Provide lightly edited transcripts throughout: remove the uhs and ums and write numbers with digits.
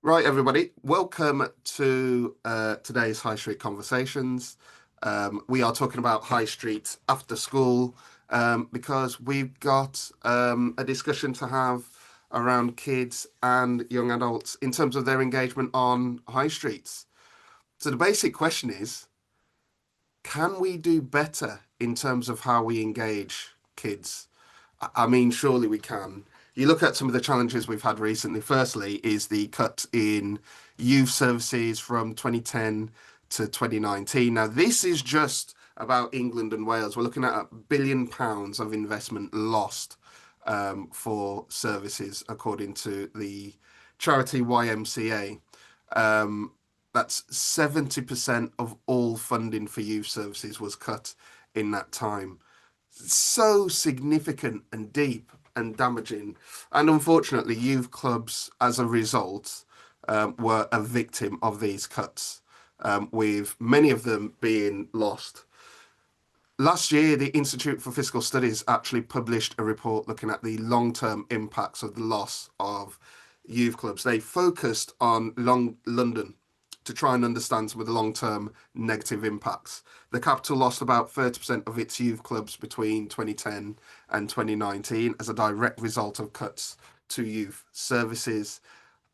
Right, everybody, welcome to today's High Street Conversations. We are talking about High Street after school because we've got a discussion to have around kids and young adults in terms of their engagement on high streets. So the basic question is, can we do better in terms of how we engage kids? I mean, surely we can. You look at some of the challenges we've had recently. Firstly, is the cut in youth services from 2010 to 2019. Now, this is just about England and Wales. We're looking at £1 billion of investment lost for services, according to the charity YMCA. Um, that's 70% of all funding for youth services was cut in that time. So significant and deep and damaging. And unfortunately, youth clubs, as a result, were a victim of these cuts, with many of them being lost. Last year, the Institute for Fiscal Studies actually published a report looking at the long-term impacts of the loss of youth clubs. They focused on London to try and understand some of the long-term negative impacts. The capital lost about 30% of its youth clubs between 2010 and 2019 as a direct result of cuts to youth services.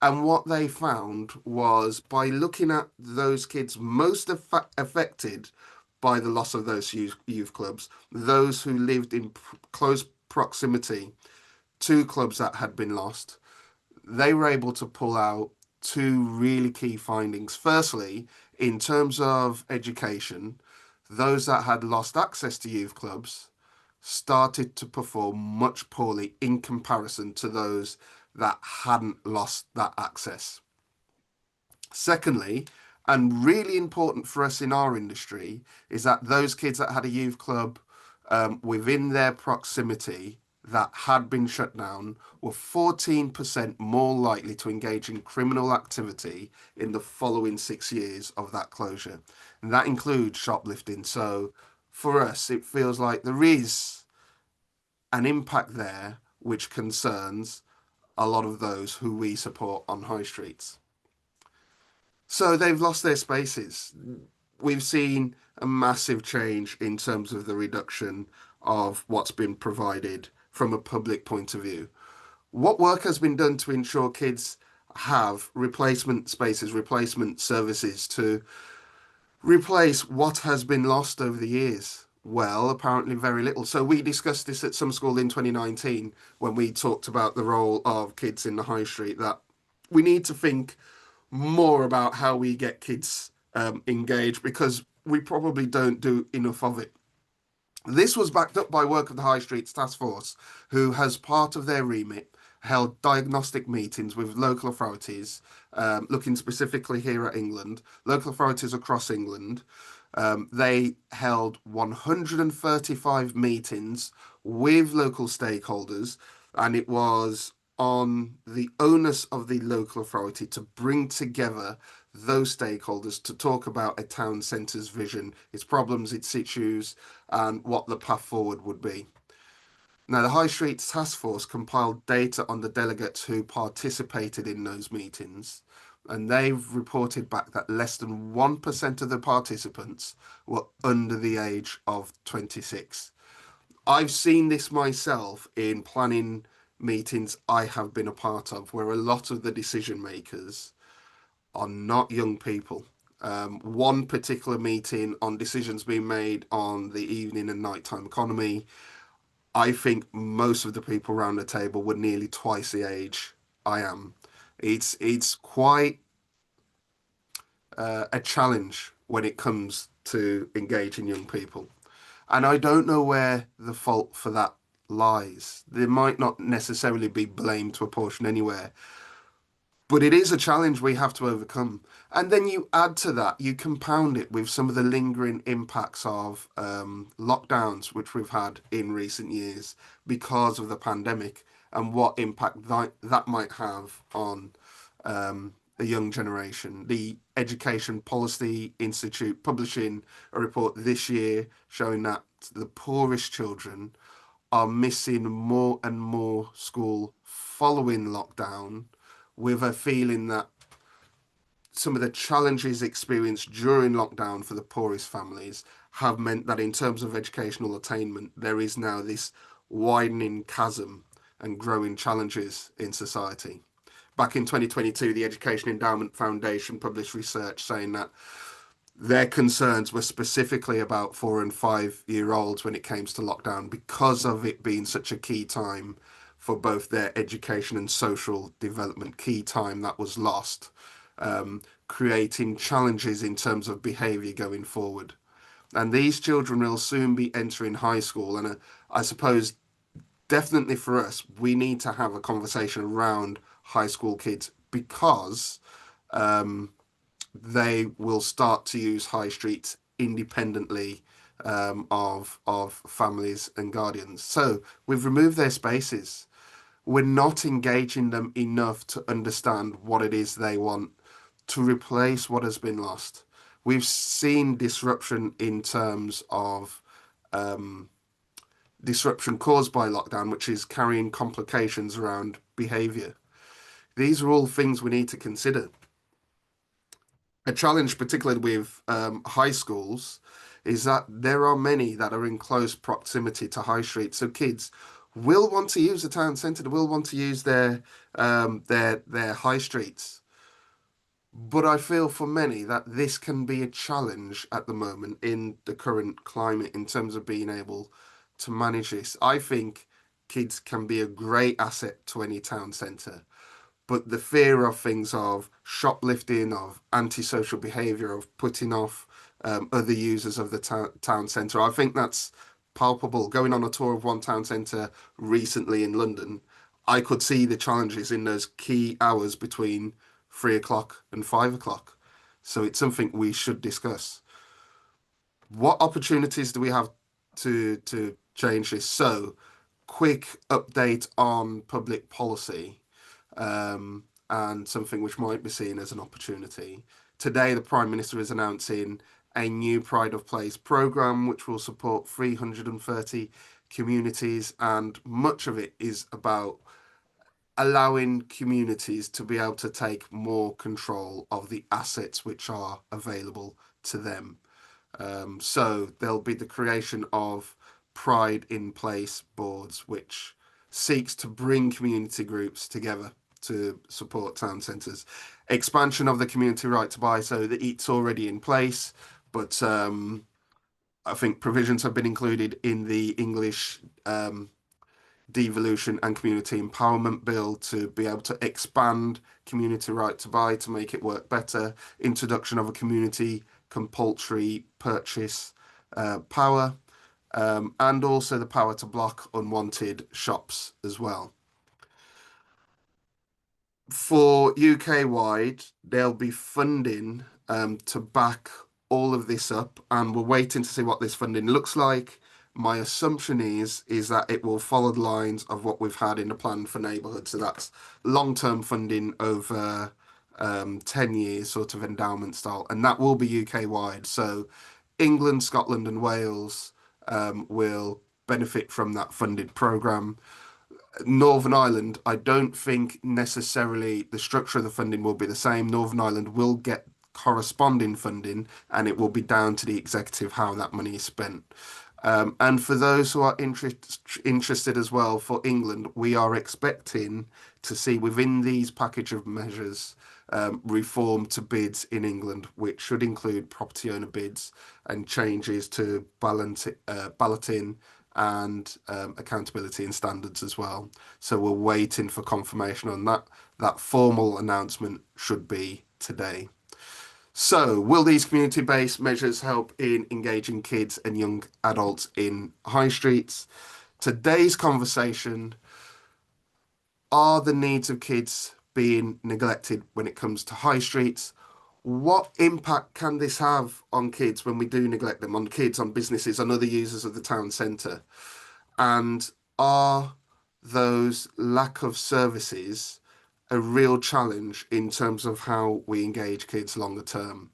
And what they found was, by looking at those kids most affected by the loss of those youth clubs, those who lived in close proximity to clubs that had been lost, they were able to pull out two really key findings. Firstly, in terms of education, those that had lost access to youth clubs started to perform much poorly in comparison to those that hadn't lost that access. Secondly, and really important for us in our industry, is that those kids that had a youth club within their proximity that had been shut down were 14% more likely to engage in criminal activity in the following 6 years of that closure. And that includes shoplifting. So for us, it feels like there is an impact there which concerns a lot of those who we support on high streets. So they've lost their spaces. We've seen a massive change in terms of the reduction of what's been provided from a public point of view. What work has been done to ensure kids have replacement spaces, replacement services to replace what has been lost over the years? Well, apparently very little. So we discussed this at some school in 2019 when we talked about the role of kids in the high street, that we need to think more about how we get kids engaged, because we probably don't do enough of it. This was backed up by work of the High Streets Task Force, who has part of their remit held diagnostic meetings with local authorities, looking specifically here at England, local authorities across England. They held 135 meetings with local stakeholders, and it was on the onus of the local authority to bring together those stakeholders to talk about a town centre's vision, its problems, its issues, and what the path forward would be. Now, the High Streets Task Force compiled data on the delegates who participated in those meetings, and they've reported back that less than 1% of the participants were under the age of 26. I've seen this myself in planning meetings I have been a part of, where a lot of the decision makers are not young people. One particular meeting on decisions being made on the evening and nighttime economy, I think most of the people around the table were nearly twice the age I am. It's quite a challenge when it comes to engaging young people. And I don't know where the fault for that lies. There might not necessarily be blame to apportion anywhere, but it is a challenge we have to overcome. And then you add to that, you compound it with some of the lingering impacts of lockdowns, which we've had in recent years because of the pandemic, and what impact that might have on the young generation. The Education Policy Institute publishing a report this year showing that the poorest children are missing more and more school following lockdown, with a feeling that some of the challenges experienced during lockdown for the poorest families have meant that in terms of educational attainment, there is now this widening chasm and growing challenges in society. Back in 2022, the Education Endowment Foundation published research saying that their concerns were specifically about 4 and 5 year olds when it came to lockdown because of it being such a key time for both their education and social development, key time that was lost, creating challenges in terms of behaviour going forward. And these children will soon be entering high school. And I suppose definitely for us, we need to have a conversation around high school kids because they will start to use high streets independently of families and guardians. So we've removed their spaces. We're not engaging them enough to understand what it is they want to replace what has been lost. We've seen disruption in terms of disruption caused by lockdown, which is carrying complications around behaviour. These are all things we need to consider. A challenge, particularly with high schools, is that there are many that are in close proximity to high streets. So kids will want to use the town centre, they will want to use their high streets. But I feel for many that this can be a challenge at the moment in the current climate in terms of being able to manage this. I think kids can be a great asset to any town centre, but the fear of things of shoplifting, of antisocial behaviour, of putting off other users of the town centre, I think that's palpable. Going on a tour of one town centre recently in London, I could see the challenges in those key hours between 3 o'clock and 5 o'clock. So it's something we should discuss. What opportunities do we have to change this? So, quick update on public policy and something which might be seen as an opportunity. Today, the Prime Minister is announcing a new Pride of Place programme which will support 330 communities, and much of it is about allowing communities to be able to take more control of the assets which are available to them. So there'll be the creation of Pride in Place boards, which seeks to bring community groups together to support town centres. Expansion of the community right to buy, so that it's already in place, but I think provisions have been included in the English devolution and community empowerment bill to be able to expand community right to buy to make it work better. Introduction of a community compulsory purchase power, and also the power to block unwanted shops as well. For UK wide, there'll be funding to back all of this up, and we're waiting to see what this funding looks like. My assumption is that it will follow the lines of what we've had in the plan for neighbourhoods. So that's long-term funding over 10 years, sort of endowment style, and that will be UK wide. So England, Scotland, and Wales will benefit from that funded programme. Northern Ireland, I don't think necessarily the structure of the funding will be the same. Northern Ireland will get corresponding funding, and it will be down to the executive how that money is spent. And for those who are interested as well, for England, we are expecting to see within these package of measures reform to bids in England, which should include property owner bids and changes to balloting and accountability and standards as well. So we're waiting for confirmation on that. That formal announcement should be today. So, will these community-based measures help in engaging kids and young adults in high streets? Today's conversation, are the needs of kids being neglected when it comes to high streets? What impact can this have on kids when we do neglect them, on kids, on businesses, on other users of the town centre? And are those lack of services a real challenge in terms of how we engage kids longer term?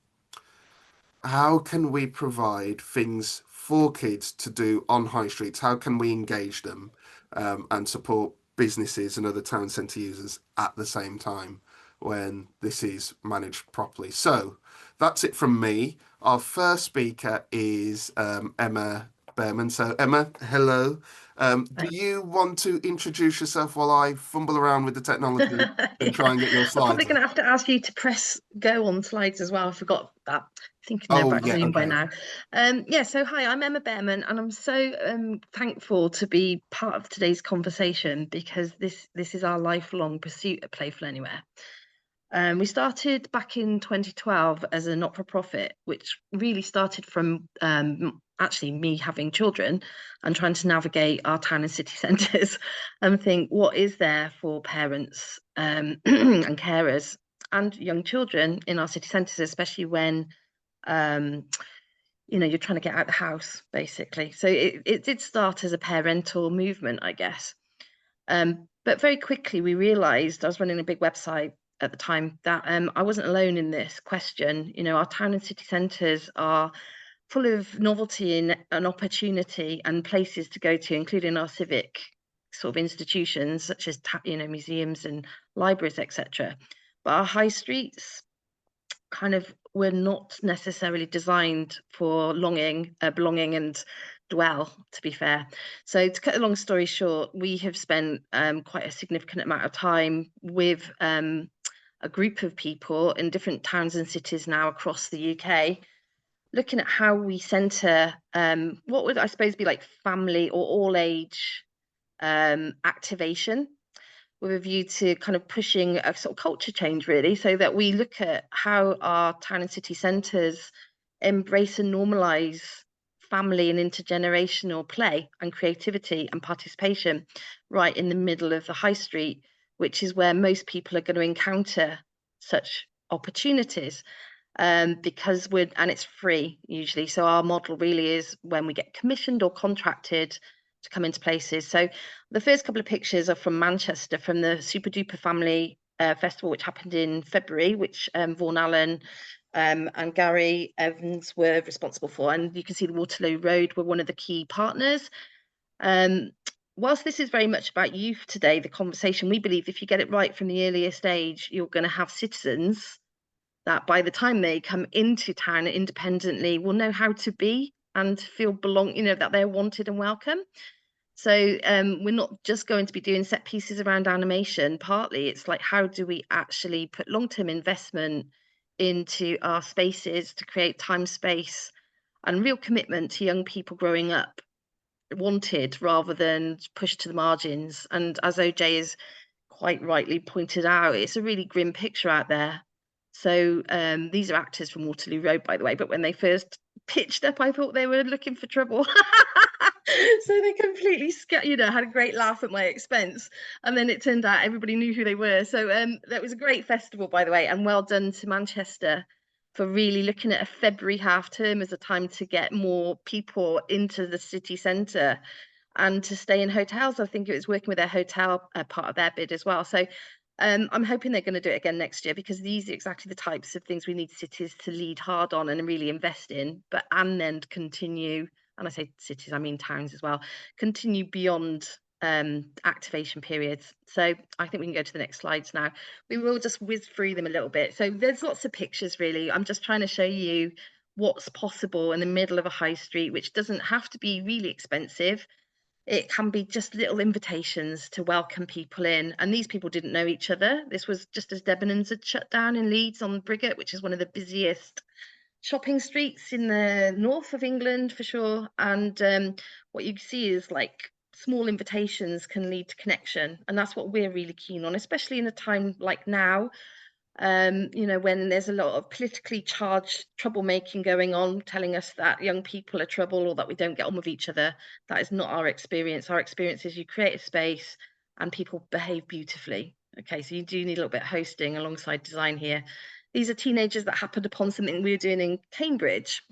How can we provide things for kids to do on high streets? How can we engage them and support businesses and other town centre users at the same time? when this is managed properly. So that's it from me. Our first speaker is Emma Behrman. So Emma, hello. Do you want to introduce yourself while I fumble around with the technology and try Yeah, and get your I'm probably slides going up? to have to ask you to press go on slides as well. I forgot that. I think you know Oh about yeah, Zoom by okay. now. Yeah, so hi, I'm Emma Behrman, and I'm so thankful to be part of today's conversation because this is our lifelong pursuit at Playful Anywhere. We started back in 2012 as a not-for-profit, which really started from actually me having children and trying to navigate our town and city centres and think, what is there for parents and carers and young children in our city centres, especially when um, you're trying to get out of the house, basically. So it did start as a parental movement, I guess. But very quickly, we realised I was running a big website at the time that I wasn't alone in this question. Our town and city centres are full of novelty and opportunity and places to go to, including our civic sort of institutions such as museums and libraries, etc. But our high streets kind of were not necessarily designed for belonging and dwell, to be fair. So to cut a long story short, we have spent quite a significant amount of time with a group of people in different towns and cities now across the UK, looking at how we centre what would I suppose be like family or all age activation with a view to kind of pushing a sort of culture change, really, so that we look at how our town and city centres embrace and normalise family and intergenerational play and creativity and participation right in the middle of the high street, which is where most people are going to encounter such opportunities because it's free usually. So our model really is when we get commissioned or contracted to come into places. So the first couple of pictures are from Manchester, from the Super Duper Family Festival, which happened in February, which Vaughan Allen and Gary Evans were responsible for. And you can see the Waterloo Road were one of the key partners. Um, whilst this is very much about youth today, the conversation, we believe if you get it right from the earliest age, you're going to have citizens that by the time they come into town independently will know how to be and feel that they're wanted and welcome. So we're not just going to be doing set pieces around animation. Partly it's like, how do we actually put long-term investment into our spaces to create time, space, and real commitment to young people growing up wanted rather than pushed to the margins. And as OJ is quite rightly pointed out, it's a really grim picture out there. So these are actors from Waterloo Road, by the way, but when they first pitched up, I thought they were looking for trouble. So they completely had a great laugh at my expense. And then it turned out everybody knew who they were. So that was a great festival, by the way, and well done to Manchester for really looking at a February half term as a time to get more people into the city centre and to stay in hotels. I think it was working with their hotel part of their bid as well. So I'm hoping they're going to do it again next year, because these are exactly the types of things we need cities to lead hard on and really invest in, and then continue, and I say cities, I mean towns as well, continue beyond activation periods. So I think we can go to the next slides now. We will just whiz through them a little bit. So there's lots of pictures, really. I'm just trying to show you what's possible in the middle of a high street, which doesn't have to be really expensive. It can be just little invitations to welcome people in. And these people didn't know each other. This was just as Debenhams had shut down in Leeds on Briggate, which is one of the busiest shopping streets in the north of England for sure. And what you see is like small invitations can lead to connection. And that's what we're really keen on, especially in a time like now, when there's a lot of politically charged troublemaking going on, telling us that young people are trouble or that we don't get on with each other. That is not our experience. Our experience is you create a space and people behave beautifully. Okay, so you do need a little bit of hosting alongside design here. These are teenagers that happened upon something we were doing in Cambridge,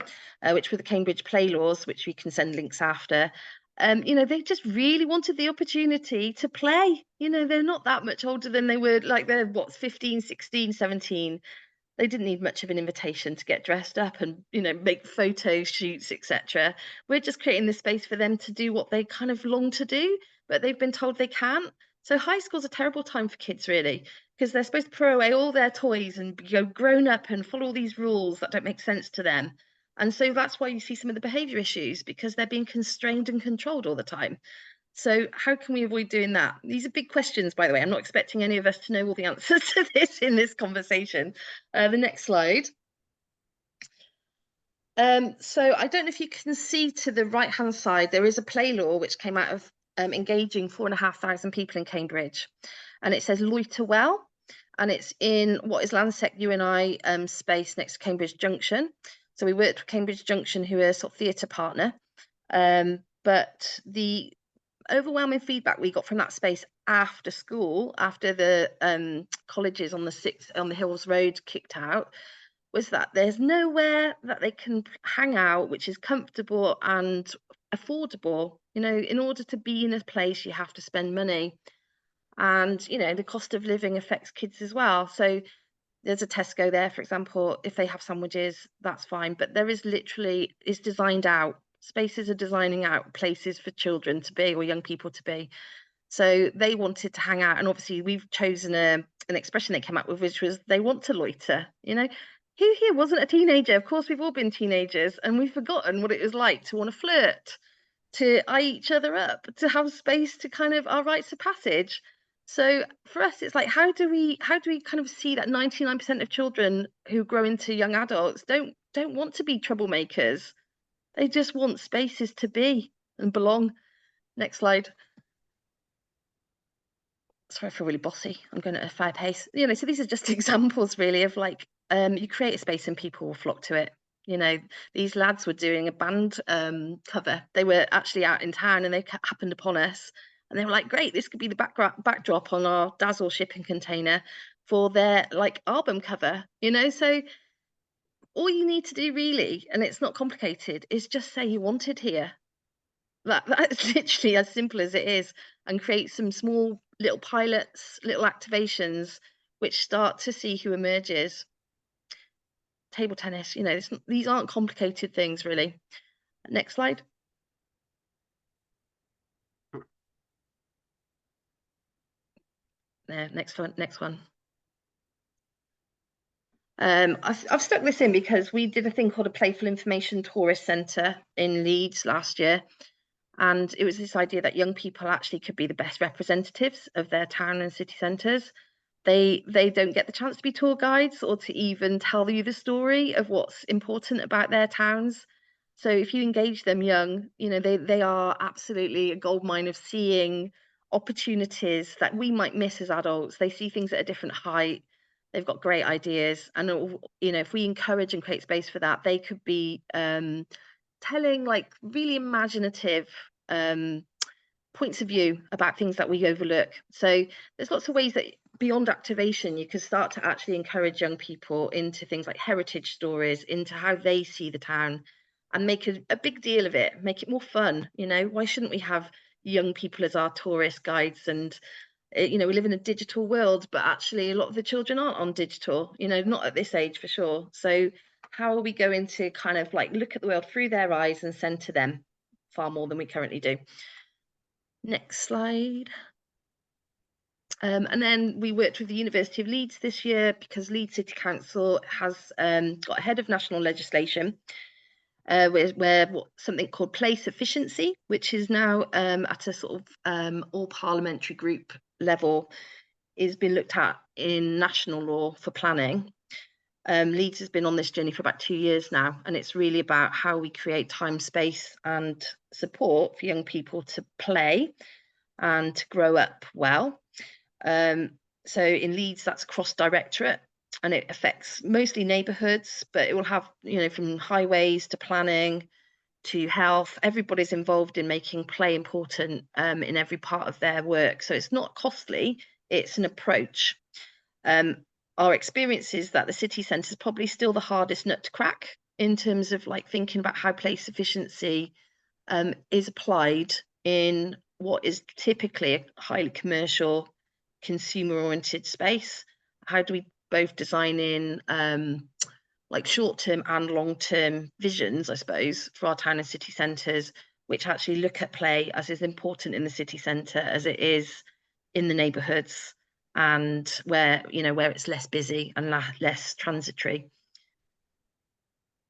which were the Cambridge Play Laws, which we can send links after. They just really wanted the opportunity to play. They're not that much older than they were, like they're what, 15, 16, 17. They didn't need much of an invitation to get dressed up and, make photo shoots, etc. We're just creating the space for them to do what they kind of long to do, but they've been told they can't. So high school's a terrible time for kids, really, because they're supposed to throw away all their toys and go grown up and follow all these rules that don't make sense to them. And so that's why you see some of the behavior issues, because they're being constrained and controlled all the time. So how can we avoid doing that? These are big questions, by the way. I'm not expecting any of us to know all the answers to this in this conversation. The next slide. So I don't know if you can see to the right-hand side, there is a play law which came out of engaging 4,500 people in Cambridge. And it says loiter well. And it's in what is Landsec UNI space next to Cambridge Junction. So we worked with Cambridge Junction, who are a sort of theatre partner. But the overwhelming feedback we got from that space after school, after the colleges on the Hills Road kicked out, was that there's nowhere that they can hang out which is comfortable and affordable. You know, in order to be in a place, you have to spend money. And, you know, the cost of living affects kids as well. So there's a Tesco there, for example. If they have sandwiches, that's fine. But there is literally, it's designed out. Spaces are designing out places for children to be, or young people to be. So they wanted to hang out. And obviously we've chosen an expression they came up with, which was they want to loiter. You know, who here wasn't a teenager? Of course, we've all been teenagers, and we've forgotten what it was like to want to flirt, to eye each other up, to have space to kind of our rites of passage. So for us, it's like, how do we kind of see that 99% of children who grow into young adults don't want to be troublemakers. They just want spaces to be and belong. Next slide. Sorry, I feel really bossy. I'm going at a fast pace. You know, so these are just examples really of like, you create a space and people will flock to it. You know, these lads were doing a band cover. They were actually out in town and they happened upon us, and they were like, great, this could be the backdrop on our Dazzle shipping container for their like album cover, you know. So all you need to do really, and it's not complicated, is just say you wanted here. That's literally as simple as it is, and create some small little pilots, little activations which start to see who emerges. Table tennis, you know, these aren't complicated things really. Next slide. There, next one. I've stuck this in because we did a thing called a Playful Information Tourist Centre in Leeds last year. And it was this idea that young people actually could be the best representatives of their town and city centres. They don't get the chance to be tour guides or to even tell you the story of what's important about their towns. So if you engage them young, you know, they are absolutely a goldmine of seeing opportunities that we might miss as adults. They see things at a different height. They've got great ideas. And, you know, if we encourage and create space for that, they could be telling like really imaginative points of view about things that we overlook. So there's lots of ways that beyond activation, you can start to actually encourage young people into things like heritage stories, into how they see the town, and make a big deal of it, make it more fun. You know, why shouldn't we have young people as our tourist guides? And you know, we live in a digital world, but actually a lot of the children aren't on digital, you know, not at this age for sure. So how are we going to kind of like look at the world through their eyes and centre them far more than we currently do? Next slide. And then we worked with the University of Leeds this year because Leeds City Council has got ahead of national legislation where something called place efficiency, which is now at a sort of all parliamentary group level, is being looked at in national law for planning. Leeds has been on this journey for about 2 years now, and it's really about how we create time, space, and support for young people to play and to grow up well. So in Leeds, that's cross-directorate, and it affects mostly neighbourhoods, but it will have, you know, from highways to planning to health. Everybody's involved in making play important in every part of their work. So it's not costly, it's an approach. Our experience is that the city centre is probably still the hardest nut to crack in terms of like thinking about how place efficiency is applied in what is typically a highly commercial, consumer-oriented space. How do we both design in like short-term and long-term visions, I suppose, for our town and city centres, which actually look at play as is important in the city centre as it is in the neighbourhoods. and where it's less busy and less transitory.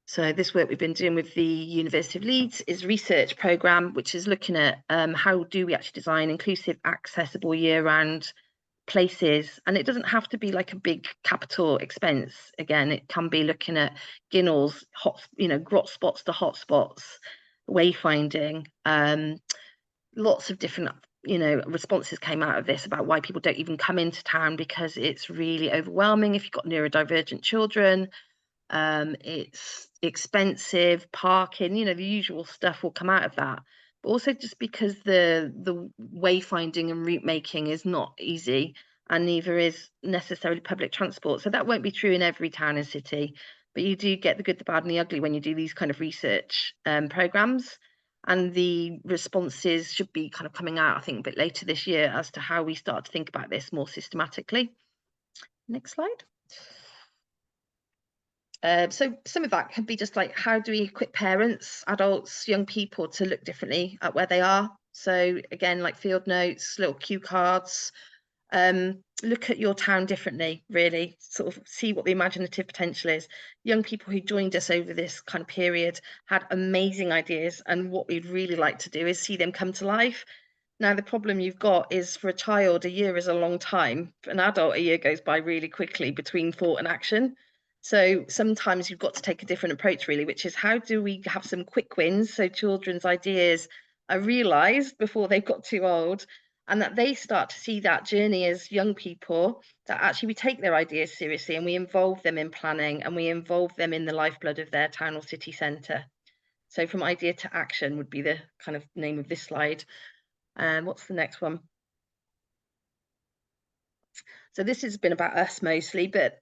So this work we've been doing with the University of Leeds is a research programme which is looking at how do we actually design inclusive, accessible year-round places. And it doesn't have to be like a big capital expense. Again, it can be looking at ginnels, grot spots to hot spots, wayfinding. Lots of different responses came out of this about why people don't even come into town, because it's really overwhelming if you've got neurodivergent children. It's expensive, parking, the usual stuff will come out of that. But also just because the wayfinding and route making is not easy, and neither is necessarily public transport. So that won't be true in every town and city, but you do get the good, the bad, and the ugly when you do these kind of research programs. And the responses should be kind of coming out, I think, a bit later this year as to how we start to think about this more systematically. Next slide. So some of that can be just like, how do we equip parents, adults, young people to look differently at where they are? So again, like field notes, little cue cards, look at your town differently, really, sort of see what the imaginative potential is. Young people who joined us over this kind of period had amazing ideas, and what we'd really like to do is see them come to life. Now, the problem you've got is, for a child, a year is a long time. For an adult, a year goes by really quickly between thought and action. So sometimes you've got to take a different approach, really, which is, how do we have some quick wins so children's ideas are realised before they've got too old, and that they start to see that journey as young people, that actually we take their ideas seriously and we involve them in planning and we involve them in the lifeblood of their town or city centre. So from idea to action would be the kind of name of this slide. And what's the next one? So this has been about us mostly, but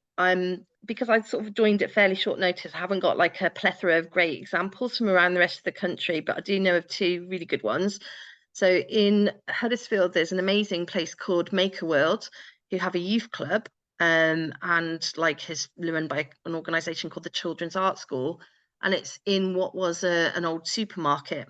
because I sort of joined at fairly short notice, I haven't got like a plethora of great examples from around the rest of the country, but I do know of two really good ones. So in Huddersfield, there's an amazing place called Maker World, who have a youth club, and like is run by an organisation called the Children's Art School, and it's in what was an old supermarket.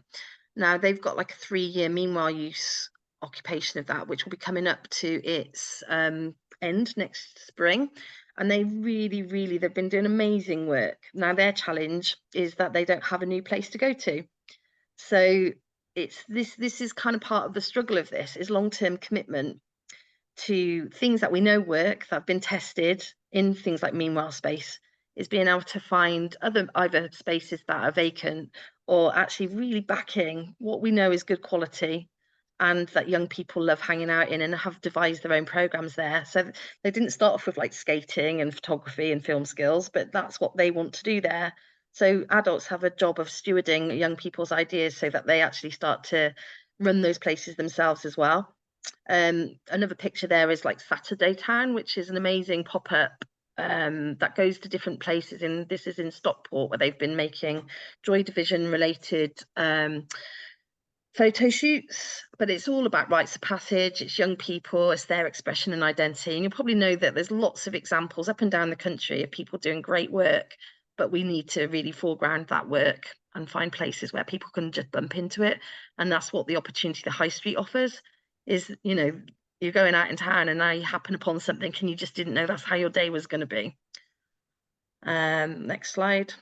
Now they've got like a 3-year meanwhile use occupation of that, which will be coming up to its end next spring. And they've been doing amazing work. Now their challenge is that they don't have a new place to go to. So it's this is kind of part of the struggle of this, is long-term commitment to things that we know work, that have been tested in things like meanwhile space, is being able to find either spaces that are vacant, or actually really backing what we know is good quality and that young people love hanging out in, and have devised their own programs there. So they didn't start off with like skating and photography and film skills, but that's what they want to do there. So adults have a job of stewarding young people's ideas so that they actually start to run those places themselves as well. Another picture there is like Saturday Town, which is an amazing pop-up that goes to different places. This is in Stockport, where they've been making Joy Division related photo shoots, but it's all about rites of passage. It's young people, it's their expression and identity. And you probably know that there's lots of examples up and down the country of people doing great work, but we need to really foreground that work and find places where people can just bump into it. And that's what the opportunity the high street offers, is, you're going out in town and now you happen upon something and you just didn't know that's how your day was going to be. Next slide.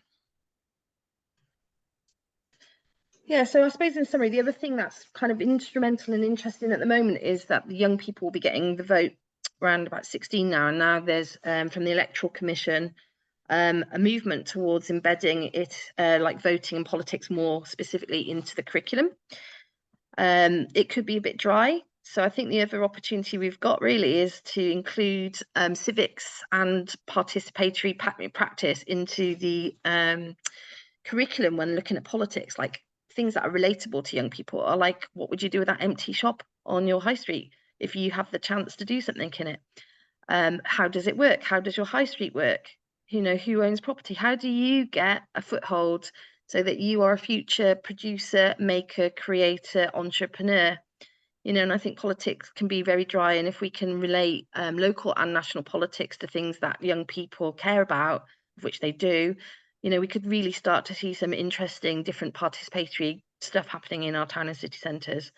Yeah, so I suppose in summary, the other thing that's kind of instrumental and interesting at the moment is that the young people will be getting the vote around about 16 now. And now there's, from the Electoral Commission, a movement towards embedding it, like voting and politics, more specifically into the curriculum. It could be a bit dry. So I think the other opportunity we've got really is to include civics and participatory practice into the curriculum when looking at politics, like things that are relatable to young people are like, what would you do with that empty shop on your high street if you have the chance to do something in it? How does it work? How does your high street work? Who owns property? How do you get a foothold so that you are a future producer, maker, creator, entrepreneur? And I think politics can be very dry, and if we can relate local and national politics to things that young people care about, which they do, we could really start to see some interesting different participatory stuff happening in our town and city centres.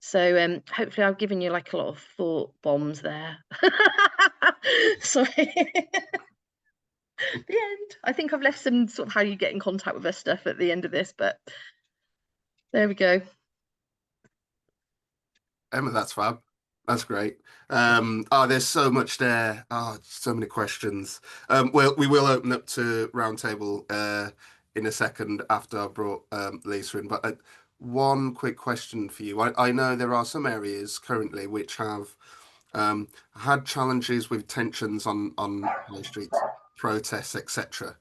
So hopefully I've given you like a lot of thought bombs there. Sorry. The end. I think I've left some sort of how you get in contact with us stuff at the end of this, but there we go. Emma, that's fab. That's great. There's so much there. Oh, so many questions. We will open up to roundtable in a second after I've brought Lisa in. But one quick question for you. I know there are some areas currently which have had challenges with tensions on high streets, protests, etc.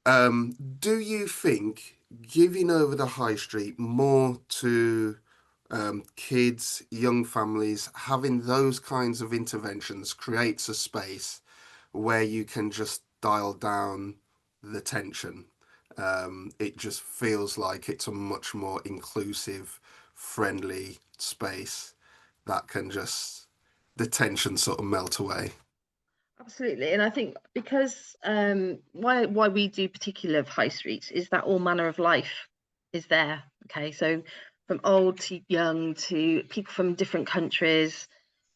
Do you think giving over the high street more to kids, young families, having those kinds of interventions creates a space where you can just dial down the tension? It just feels like it's a much more inclusive, friendly space that can just the tension sort of melt away. Absolutely. And I think because why we do particular of high streets is that all manner of life is there. Okay. So from old to young to people from different countries,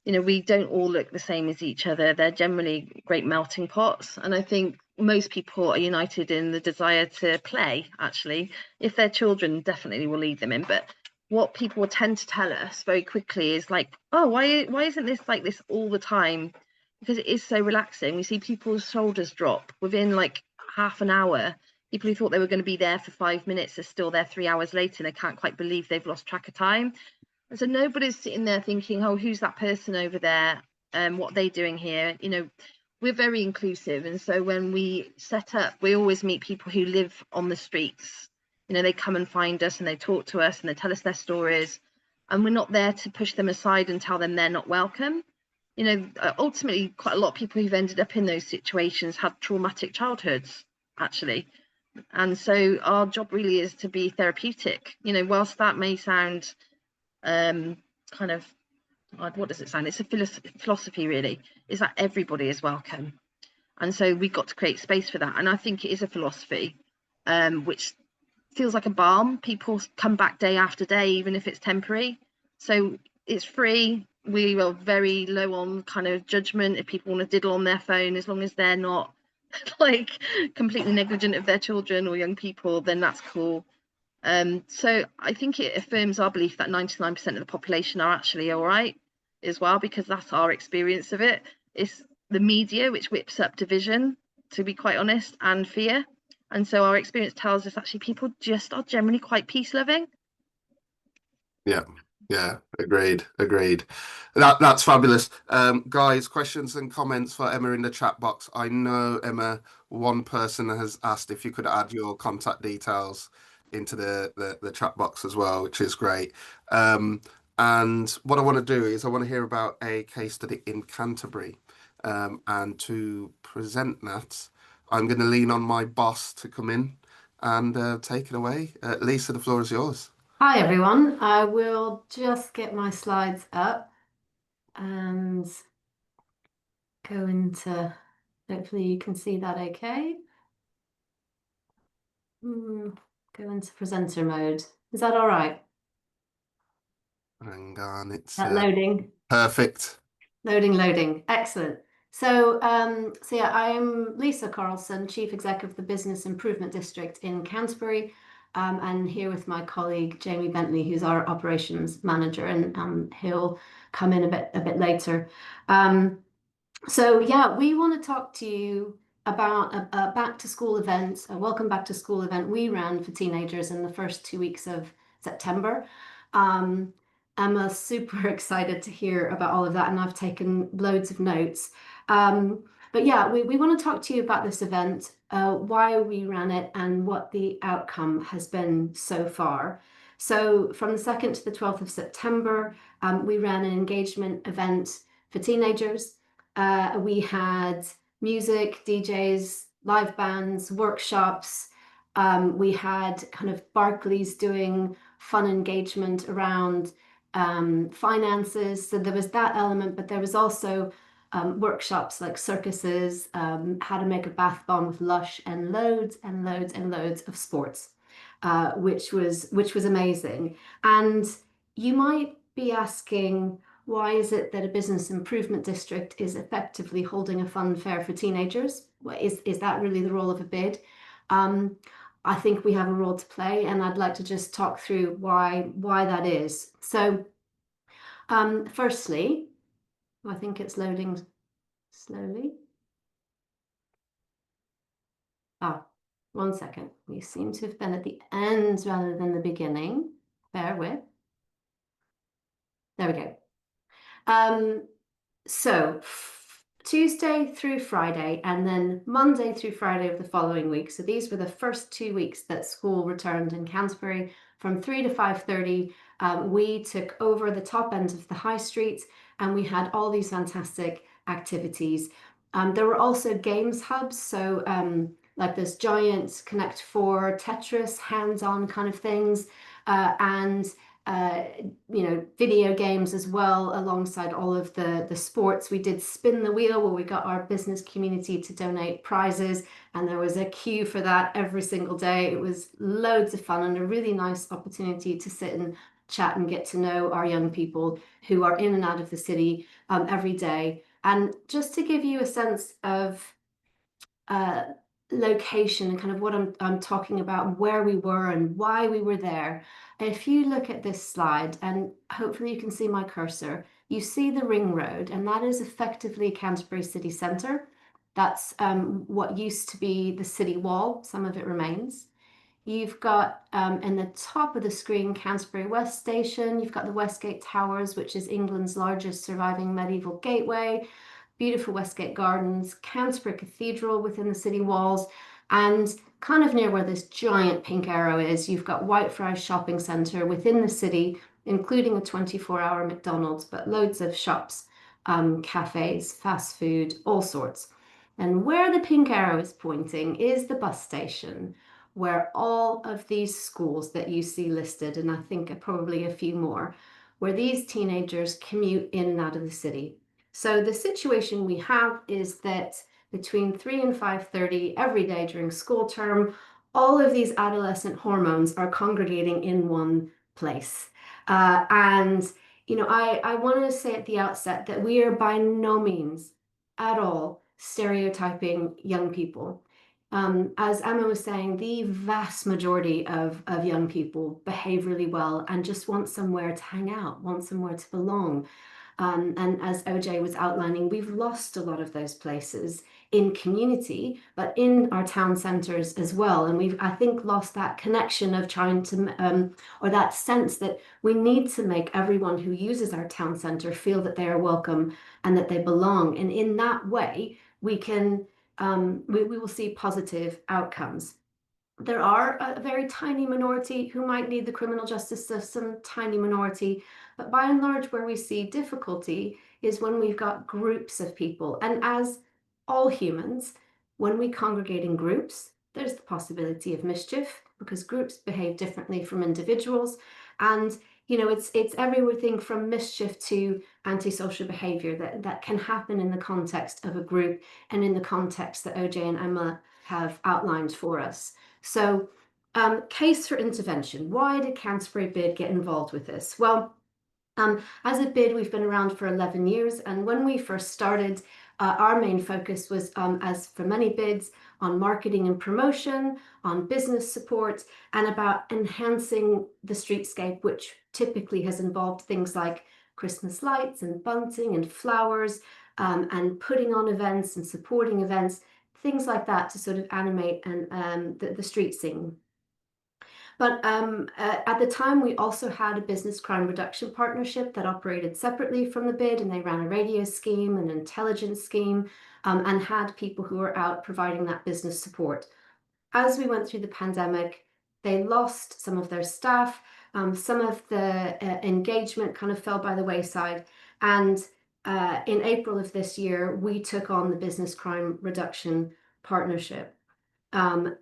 we don't all look the same as each other. They're generally great melting pots. And I think most people are united in the desire to play, actually. If they're children, definitely will lead them in. But what people will tend to tell us very quickly is like, oh, why isn't this like this all the time? Because it is so relaxing. We see people's shoulders drop within like half an hour. People who thought they were going to be there for 5 minutes are still there 3 hours later and they can't quite believe they've lost track of time. And so nobody's sitting there thinking, oh, who's that person over there? What are they doing here? We're very inclusive. And so when we set up, we always meet people who live on the streets. They come and find us and they talk to us and they tell us their stories. And we're not there to push them aside and tell them they're not welcome. Ultimately, quite a lot of people who've ended up in those situations had traumatic childhoods, actually. And so our job really is to be therapeutic. Whilst that may sound kind of, what does it sound? It's a philosophy, really, is that everybody is welcome. And so we've got to create space for that. And I think it is a philosophy, which feels like a balm. People come back day after day, even if it's temporary. So it's free. We are very low on kind of judgment. If people want to diddle on their phone, as long as they're not like completely negligent of their children or young people, then that's cool. So I think it affirms our belief that 99% of the population are actually all right as well, because that's our experience of it. It's the media which whips up division, to be quite honest, and fear. And so our experience tells us actually people just are generally quite peace loving. Yeah, yeah, agreed. That's fabulous. Guys, questions and comments for Emma in the chat box. I know, Emma, one person has asked if you could add your contact details into the chat box as well, which is great. And what I want to do is I want to hear about a case study in Canterbury. And to present that, I'm going to lean on my boss to come in and take it away. Lisa, the floor is yours. Hi everyone, I will just get my slides up and go into, hopefully you can see that okay. Go into presenter mode. Is that all right? Hang on, it's That loading? perfect. Loading. Excellent. So yeah, I'm Lisa Carlson, Chief Exec of the Business Improvement District in Canterbury, and here with my colleague Jamie Bentley, who's our operations manager, and he'll come in a bit later. So yeah, we want to talk to you about a back to school event, a welcome back to school event we ran for teenagers in the first 2 weeks of September. I'm super excited to hear about all of that, and I've taken loads of notes. But yeah, we want to talk to you about this event, why we ran it, and what the outcome has been so far. So from the 2nd to the 12th of September, we ran an engagement event for teenagers. We had music, DJs, live bands, workshops. We had kind of Barclays doing fun engagement around finances. So there was that element, but there was also workshops like circuses, how to make a bath bomb with Lush, and loads of sports, which was amazing. And you might be asking, why is it that a business improvement district is effectively holding a fun fair for teenagers? Is that really the role of a BID? I think we have a role to play, and I'd like to just talk through why that is. So, firstly, I think it's loading slowly. Ah, 1 second. We seem to have been at the end rather than the beginning. Bear with. There we go. So Tuesday through Friday, and then Monday through Friday of the following week. So these were the first 2 weeks that school returned in Canterbury from 3 to 5:30. We took over the top end of the high street, and we had all these fantastic activities. There were also games hubs, so like this giant Connect 4 Tetris hands-on kind of things, and video games as well, alongside all of the sports. We did Spin the Wheel, where we got our business community to donate prizes, and there was a queue for that every single day. It was loads of fun and a really nice opportunity to sit and chat and get to know our young people who are in and out of the city every day. And just to give you a sense of location and kind of what I'm talking about, where we were and why we were there. If you look at this slide, and hopefully you can see my cursor, you see the ring road, and that is effectively Canterbury city centre. That's what used to be the city wall. Some of it remains. You've got in the top of the screen Canterbury West Station. You've got the Westgate Towers, which is England's largest surviving medieval gateway. Beautiful Westgate Gardens, Canterbury Cathedral within the city walls, and kind of near where this giant pink arrow is, you've got Whitefriars Shopping Centre within the city, including a 24-hour McDonald's, but loads of shops, cafes, fast food, all sorts. And where the pink arrow is pointing is the bus station, where all of these schools that you see listed, and I think probably a few more, where these teenagers commute in and out of the city. So the situation we have is that between 3 and 5:30 every day during school term, all of these adolescent hormones are congregating in one place. I want to say at the outset that we are by no means at all stereotyping young people. As Emma was saying, the vast majority of young people behave really well and just want somewhere to hang out, want somewhere to belong. And as OJ was outlining, we've lost a lot of those places in community, but in our town centres as well. And we've, I think, lost that connection of trying to, or that sense that we need to make everyone who uses our town centre feel that they are welcome and that they belong. And in that way, we can, we will see positive outcomes. There are a very tiny minority who might need the criminal justice system, tiny minority, but by and large where we see difficulty is when we've got groups of people. And as all humans, when we congregate in groups, there's the possibility of mischief because groups behave differently from individuals. And it's everything from mischief to antisocial behavior that can happen in the context of a group and in the context that OJ and Emma have outlined for us. So, case for intervention. Why did Canterbury BID get involved with this? Well, as a BID, we've been around for 11 years, and when we first started, our main focus was, as for many BIDs, on marketing and promotion, on business support, and about enhancing the streetscape, which typically has involved things like Christmas lights and bunting and flowers, and putting on events and supporting events, things like that to sort of animate and the street scene. But at the time, we also had a business crime reduction partnership that operated separately from the BID, and they ran a radio scheme, an intelligence scheme, and had people who were out providing that business support. As we went through the pandemic, they lost some of their staff, some of the engagement kind of fell by the wayside, and in April of this year, we took on the business crime reduction partnership.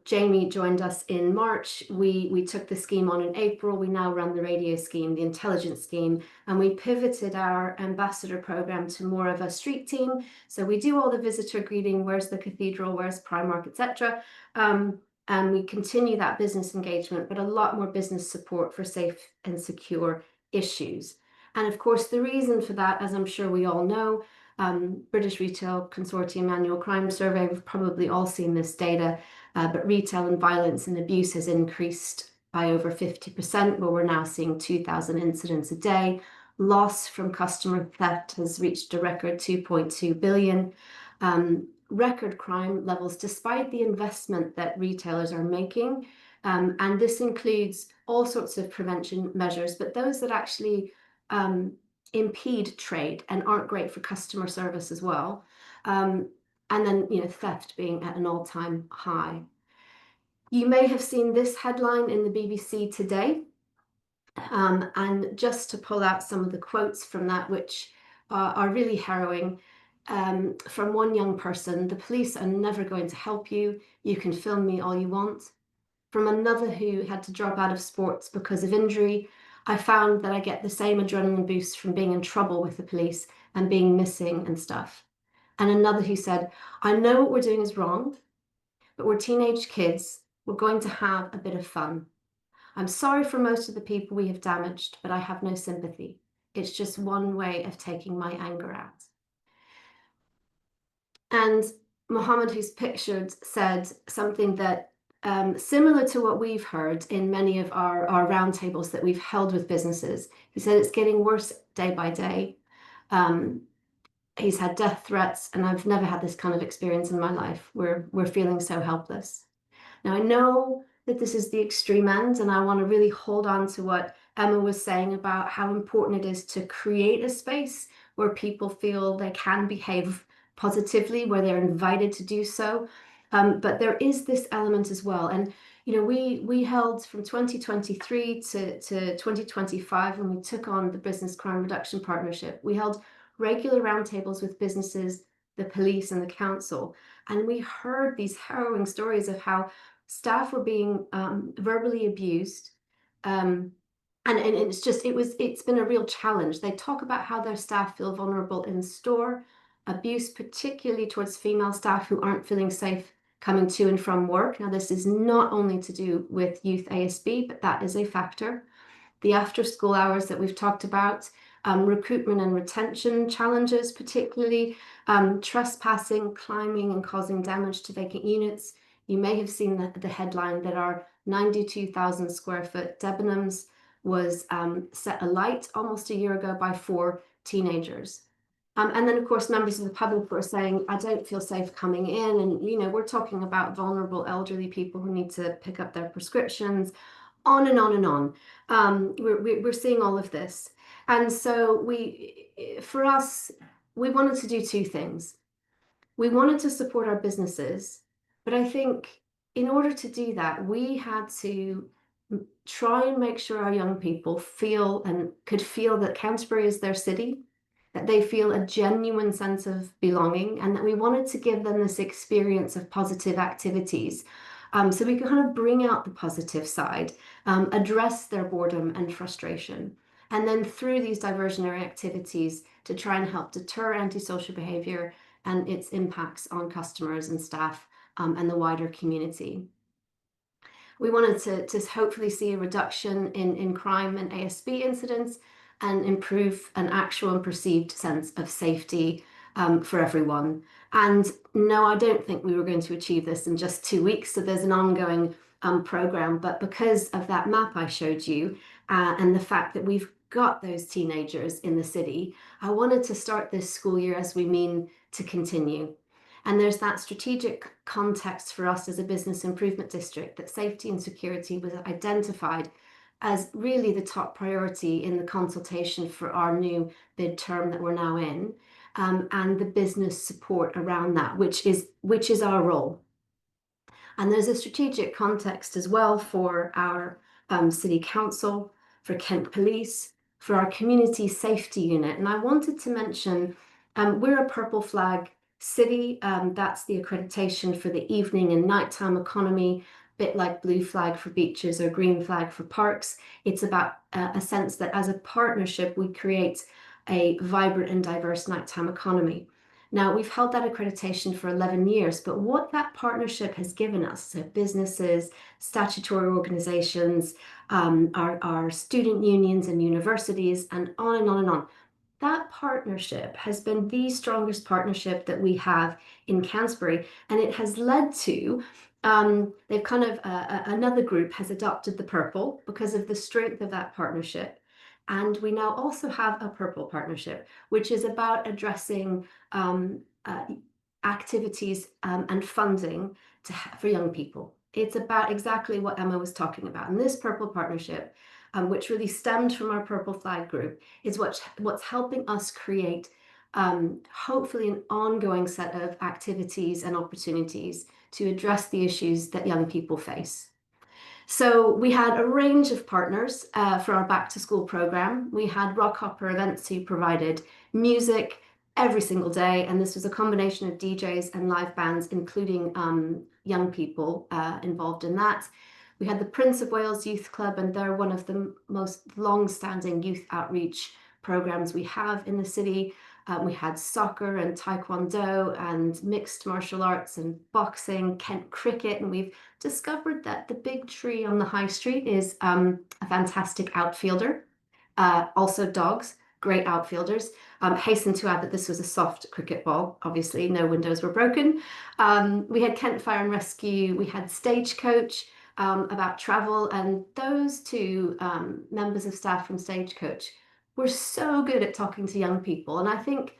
Jamie joined us in March. We took the scheme on in April. We now run the radio scheme, the intelligence scheme, and we pivoted our ambassador program to more of a street team. So we do all the visitor greeting, where's the cathedral, where's Primark, etc. And we continue that business engagement, but a lot more business support for safe and secure issues. And of course, the reason for that, as I'm sure we all know, British Retail Consortium Annual Crime Survey, we've probably all seen this data, but retail and violence and abuse has increased by over 50%, where we're now seeing 2,000 incidents a day. Loss from customer theft has reached a record 2.2 billion. Record crime levels, despite the investment that retailers are making. And this includes all sorts of prevention measures, but those that actually impede trade and aren't great for customer service as well. And then, theft being at an all-time high. You may have seen this headline in the BBC today. And just to pull out some of the quotes from that, which are really harrowing. From one young person, "The police are never going to help you. You can film me all you want." From another who had to drop out of sports because of injury, "I found that I get the same adrenaline boost from being in trouble with the police and being missing and stuff." And another who said, "I know what we're doing is wrong, but we're teenage kids. We're going to have a bit of fun. I'm sorry for most of the people we have damaged, but I have no sympathy. It's just one way of taking my anger out." And Mohammed, who's pictured, said something that similar to what we've heard in many of our roundtables that we've held with businesses. He said it's getting worse day by day. He's had death threats, and I've never had this kind of experience in my life. We're feeling so helpless. Now, I know that this is the extreme end, and I want to really hold on to what Emma was saying about how important it is to create a space where people feel they can behave positively, where they're invited to do so. But there is this element as well. And, we held from 2023 to 2025, when we took on the Business Crime Reduction Partnership, we held regular roundtables with businesses, the police, and the council. And we heard these harrowing stories of how staff were being verbally abused. And it's been a real challenge. They talk about how their staff feel vulnerable in store, abuse particularly towards female staff who aren't feeling safe coming to and from work. Now, this is not only to do with youth ASB, but that is a factor. The after school hours that we've talked about, recruitment and retention challenges, particularly trespassing, climbing, and causing damage to vacant units. You may have seen the headline that our 92,000 square foot Debenhams was set alight almost a year ago by 4 teenagers. And then, of course, members of the public were saying, "I don't feel safe coming in." And, we're talking about vulnerable elderly people who need to pick up their prescriptions, on and on and on. We're seeing all of this. And so for us, we wanted to do 2 things. We wanted to support our businesses, but I think in order to do that, we had to try and make sure our young people could feel that Canterbury is their city, that they feel a genuine sense of belonging, and that we wanted to give them this experience of positive activities. So we can kind of bring out the positive side, address their boredom and frustration, and then through these diversionary activities to try and help deter antisocial behaviour and its impacts on customers and staff and the wider community. We wanted to hopefully see a reduction in crime and ASB incidents and improve an actual and perceived sense of safety for everyone. And no, I don't think we were going to achieve this in just 2 weeks. So there's an ongoing program. But because of that map I showed you and the fact that we've got those teenagers in the city, I wanted to start this school year as we mean to continue. And there's that strategic context for us as a business improvement district that safety and security was identified as really the top priority in the consultation for our new bid term that we're now in, and the business support around that, which is our role. And there's a strategic context as well for our City Council, for Kent Police, for our Community Safety Unit. And I wanted to mention we're a purple flag city. That's the accreditation for the evening and nighttime economy, a bit like blue flag for beaches or green flag for parks. It's about a sense that as a partnership, we create a vibrant and diverse nighttime economy. Now, we've held that accreditation for 11 years, but what that partnership has given us, so businesses, statutory organizations, our student unions and universities, and on and on and on, that partnership has been the strongest partnership that we have in Canterbury, and it has led to they've kind of another group has adopted the purple because of the strength of that partnership. And we now also have a purple partnership, which is about addressing activities and funding for young people. It's about exactly what Emma was talking about. And this purple partnership, which really stemmed from our Purple Flag group, is what's helping us create hopefully an ongoing set of activities and opportunities to address the issues that young people face. So we had a range of partners for our back to school program. We had Rockhopper Events who provided music every single day, and this was a combination of DJs and live bands, including young people involved in that. We had the Prince of Wales Youth Club, and they're one of the most long-standing youth outreach programs we have in the city. We had soccer and taekwondo and mixed martial arts and boxing, Kent cricket, and we've discovered that the big tree on the high street is a fantastic outfielder. Also dogs, great outfielders. Hasten to add that this was a soft cricket ball. Obviously, no windows were broken. We had Kent Fire and Rescue. We had Stagecoach about travel, and those two members of staff from Stagecoach were so good at talking to young people. And I think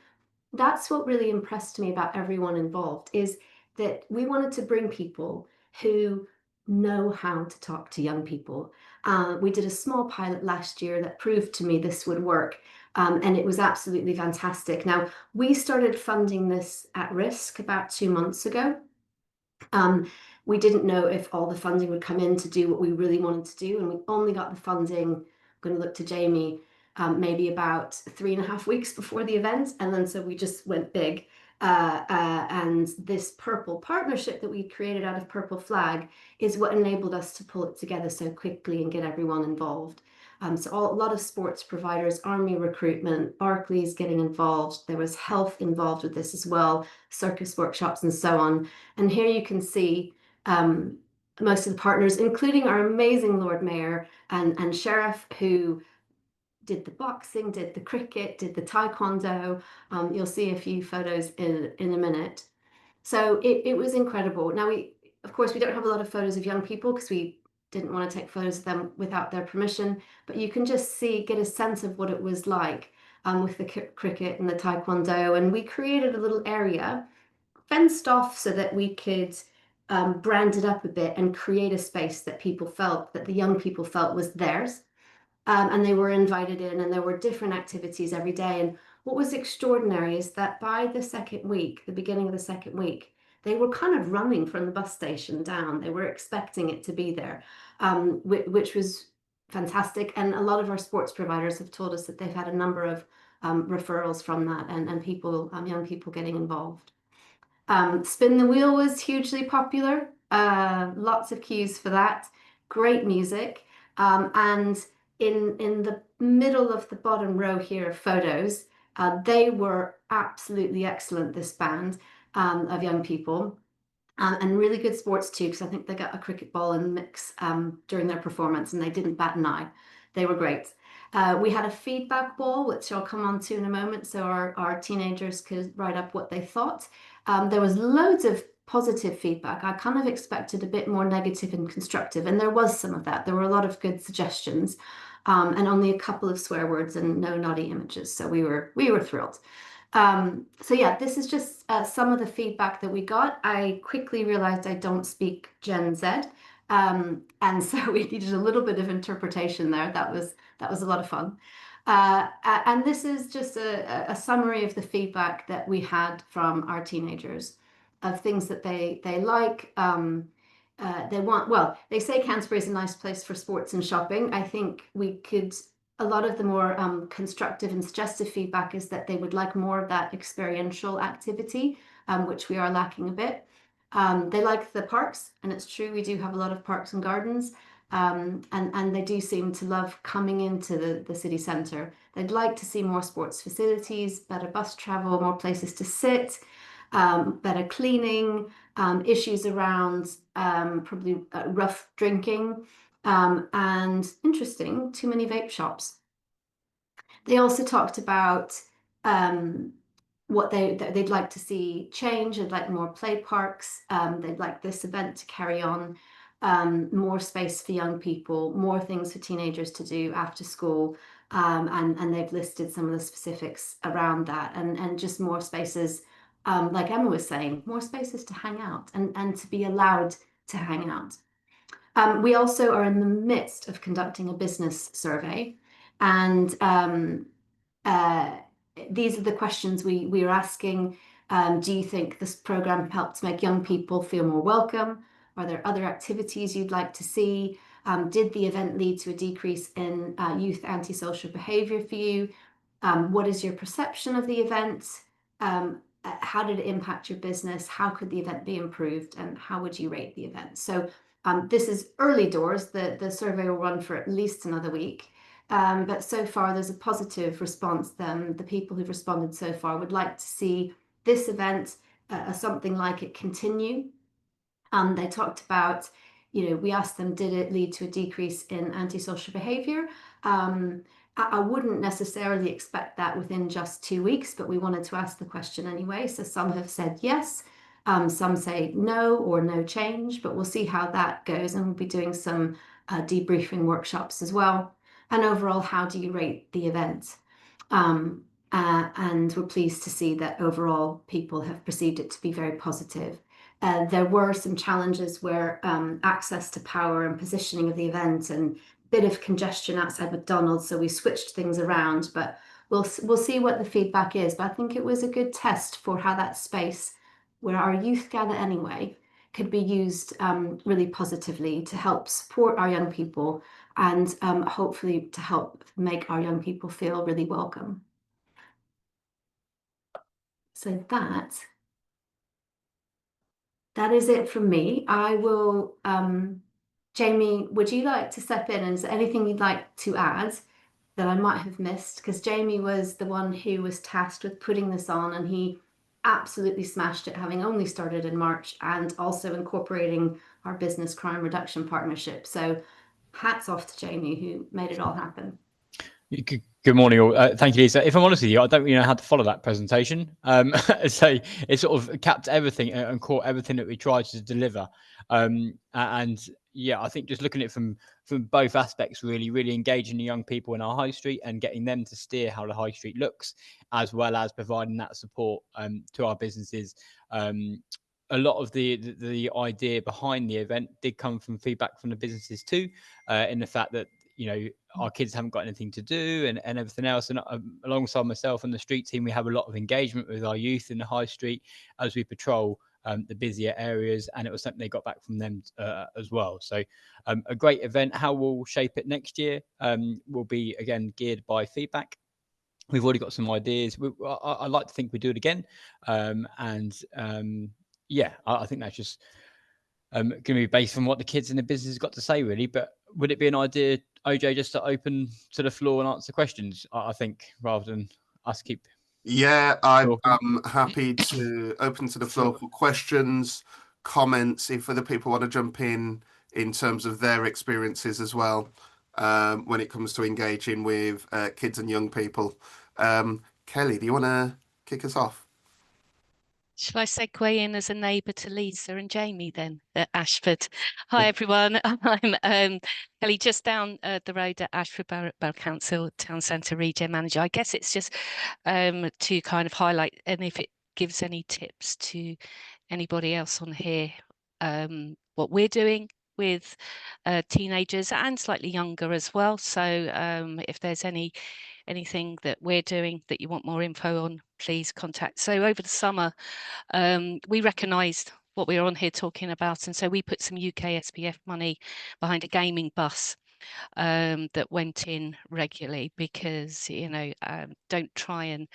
that's what really impressed me about everyone involved, is that we wanted to bring people who know how to talk to young people. We did a small pilot last year that proved to me this would work, and it was absolutely fantastic. Now, we started funding this at risk about 2 months ago. We didn't know if all the funding would come in to do what we really wanted to do, and we only got the funding, I'm going to look to Jamie, maybe about 3.5 weeks before the event, and then so we just went big. And this purple partnership that we created out of Purple Flag is what enabled us to pull it together so quickly and get everyone involved. So a lot of sports providers, Army Recruitment, Barclays getting involved. There was health involved with this as well, circus workshops and so on. And here you can see most of the partners, including our amazing Lord Mayor and Sheriff, who did the boxing, did the cricket, did the taekwondo. You'll see a few photos in a minute. So it was incredible. Now, of course, we don't have a lot of photos of young people because we didn't want to take photos of them without their permission, but you can just get a sense of what it was like with the cricket and the taekwondo. And we created a little area fenced off so that we could brand it up a bit and create a space that the young people felt was theirs. And they were invited in, and there were different activities every day. And what was extraordinary is that by the second week, the beginning of the second week, they were kind of running from the bus station down. They were expecting it to be there, which was fantastic. And a lot of our sports providers have told us that they've had a number of referrals from that, and people, young people getting involved. Spin the Wheel was hugely popular. Lots of cues for that. Great music. And in the middle of the bottom row here of photos, they were absolutely excellent, this band of young people. And really good sports too, because I think they got a cricket ball in the mix during their performance, and they didn't bat an eye. They were great. We had a feedback wall, which I'll come on to in a moment, so our teenagers could write up what they thought. There was loads of positive feedback. I kind of expected a bit more negative and constructive, and there was some of that. There were a lot of good suggestions, and only a couple of swear words and no naughty images. So we were thrilled. So yeah, this is just some of the feedback that we got. I quickly realized I don't speak Gen Z, and so we needed a little bit of interpretation there. That was a lot of fun. And this is just a summary of the feedback that we had from our teenagers of things that they like. They want, well, they say Canterbury is a nice place for sports and shopping. I think a lot of the more constructive and suggestive feedback is that they would like more of that experiential activity, which we are lacking a bit. They like the parks, and it's true, we do have a lot of parks and gardens. and they do seem to love coming into the city centre. They'd like to see more sports facilities, better bus travel, more places to sit, better cleaning, issues around probably rough drinking, and interesting, too many vape shops. They also talked about what they'd like to see change. They'd like more play parks. They'd like this event to carry on. More space for young people, more things for teenagers to do after school, and they've listed some of the specifics around that, and just more spaces, like Emma was saying, more spaces to hang out and to be allowed to hang out. We also are in the midst of conducting a business survey, and uh, these are the questions we are asking. Do you think this program helped make young people feel more welcome? Are there other activities you'd like to see? Did the event lead to a decrease in youth antisocial behaviour for you? What is your perception of the event? How did it impact your business? How could the event be improved? And how would you rate the event? So this is early doors. The survey will run for at least another week. But so far, there's a positive response. The people who've responded so far would like to see this event, something like it, continue. They talked about, we asked them, did it lead to a decrease in antisocial behaviour? I wouldn't necessarily expect that within just 2 weeks, but we wanted to ask the question anyway. So some have said yes, some say no or no change, but we'll see how that goes. And we'll be doing some debriefing workshops as well. And overall, how do you rate the event? And we're pleased to see that overall people have perceived it to be very positive. There were some challenges where access to power and positioning of the event and a bit of congestion outside McDonald's, so we switched things around, but we'll see what the feedback is. But I think it was a good test for how that space, where our youth gather anyway, could be used really positively to help support our young people and hopefully to help make our young people feel really welcome. So that is it from me. I will, Jamie, would you like to step in, and is there anything you'd like to add that I might have missed? Because Jamie was the one who was tasked with putting this on, and he absolutely smashed it, having only started in March and also incorporating our business crime reduction partnership. So hats off to Jamie, who made it all happen. Good morning, all. Thank you, Lisa. If I'm honest with you, I don't really know how to follow that presentation. So it sort of capped everything and caught everything that we tried to deliver. And yeah, I think just looking at it from both aspects, really engaging the young people in our high street and getting them to steer how the high street looks, as well as providing that support to our businesses. A lot of the idea behind the event did come from feedback from the businesses too, in the fact that our kids haven't got anything to do and everything else. And alongside myself and the street team, we have a lot of engagement with our youth in the high street as we patrol the busier areas, and it was something they got back from them as well. So a great event. How we'll shape it next year will be again geared by feedback. We've already got some ideas. I like to think we do it again, yeah, I think that's just going to be based on what the kids in the business got to say, really. But would it be an idea, OJ, just to open to the floor and answer questions? I think, rather than us keep. Yeah, I'm happy to open to the floor for questions, comments, if other people want to jump in terms of their experiences as well, when it comes to engaging with kids and young people. Kelly, do you want to kick us off? Shall I segue in as a neighbour to Lisa and Jamie then at Ashford? Hi everyone, I'm Kelly, just down the road at Ashford Borough Council Town Centre Regen Manager. I guess it's just to kind of highlight, and if it gives any tips to anybody else on here, what we're doing with teenagers and slightly younger as well. So if there's anything that we're doing that you want more info on, please contact. So over the summer, we recognised what we were on here talking about, and so we put some UK SPF money behind a gaming bus that went in regularly, because don't try and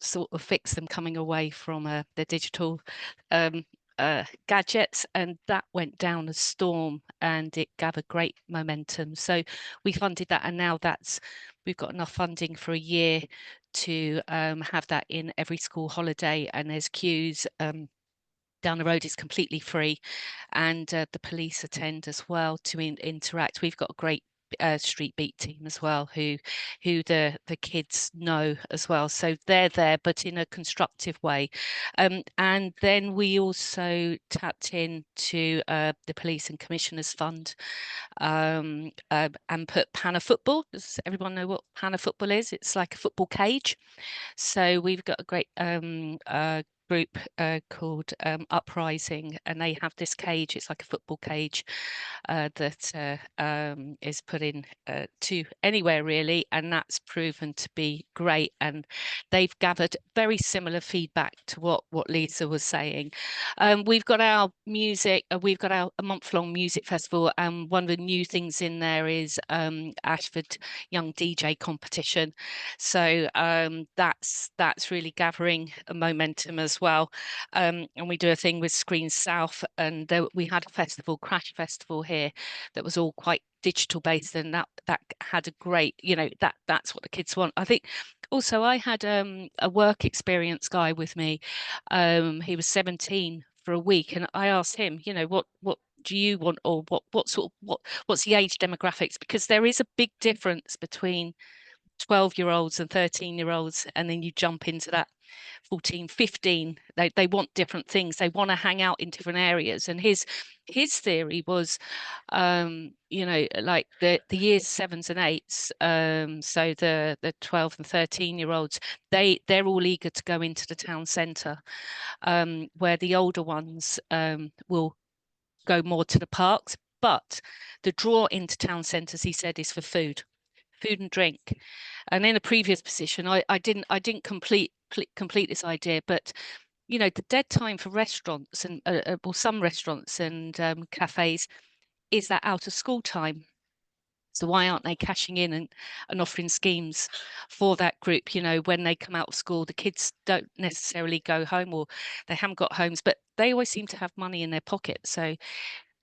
sort of fix them coming away from the digital gadgets, and that went down a storm and it gathered great momentum. So we funded that, and now we've got enough funding for a year to have that in every school holiday, and there's queues. Down the road is completely free, and the police attend as well to interact. We've got a great street beat team as well, who the kids know as well, so they're there but in a constructive way. And then we also tapped into the Police and Commissioners Fund, and put Pana Football. Does everyone know what Pana Football is? It's like a football cage. So we've got a great group called Uprising, and they have this cage. It's like a football cage that is put in to anywhere really, and that's proven to be great. And they've gathered very similar feedback to what Lisa was saying. We've got our music. We've got a month-long music festival, and one of the new things in there is Ashford Young DJ competition. So that's really gathering a momentum as well. And we do a thing with Screens South, and we had a festival, Crash Festival here, that was all quite digital based, and that had a great, that's what the kids want. I think also I had a work experience guy with me. He was 17 for a week, and I asked him, what do you want, or what's the age demographics, because there is a big difference between 12-year-olds and 13-year-olds, and then you jump into that 14, 15. They want different things. They want to hang out in different areas. And his theory was, like the years 7s and 8s, so the 12 and 13-year-olds, they're all eager to go into the town centre, where the older ones will go more to the parks. But the draw into town centres, he said, is for food and drink. And in a previous position, I didn't complete this idea, but the dead time for restaurants and well, some restaurants and cafes is that out of school time. So why aren't they cashing in and offering schemes for that group? When they come out of school, the kids don't necessarily go home, or they haven't got homes, but they always seem to have money in their pocket. So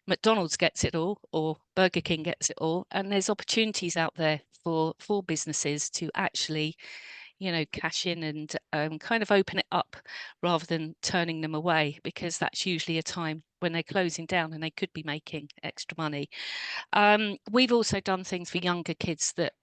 McDonald's gets it all, or Burger King gets it all, and there's opportunities out there for businesses to actually, cash in and kind of open it up rather than turning them away, because that's usually a time when they're closing down and they could be making extra money. We've also done things for younger kids that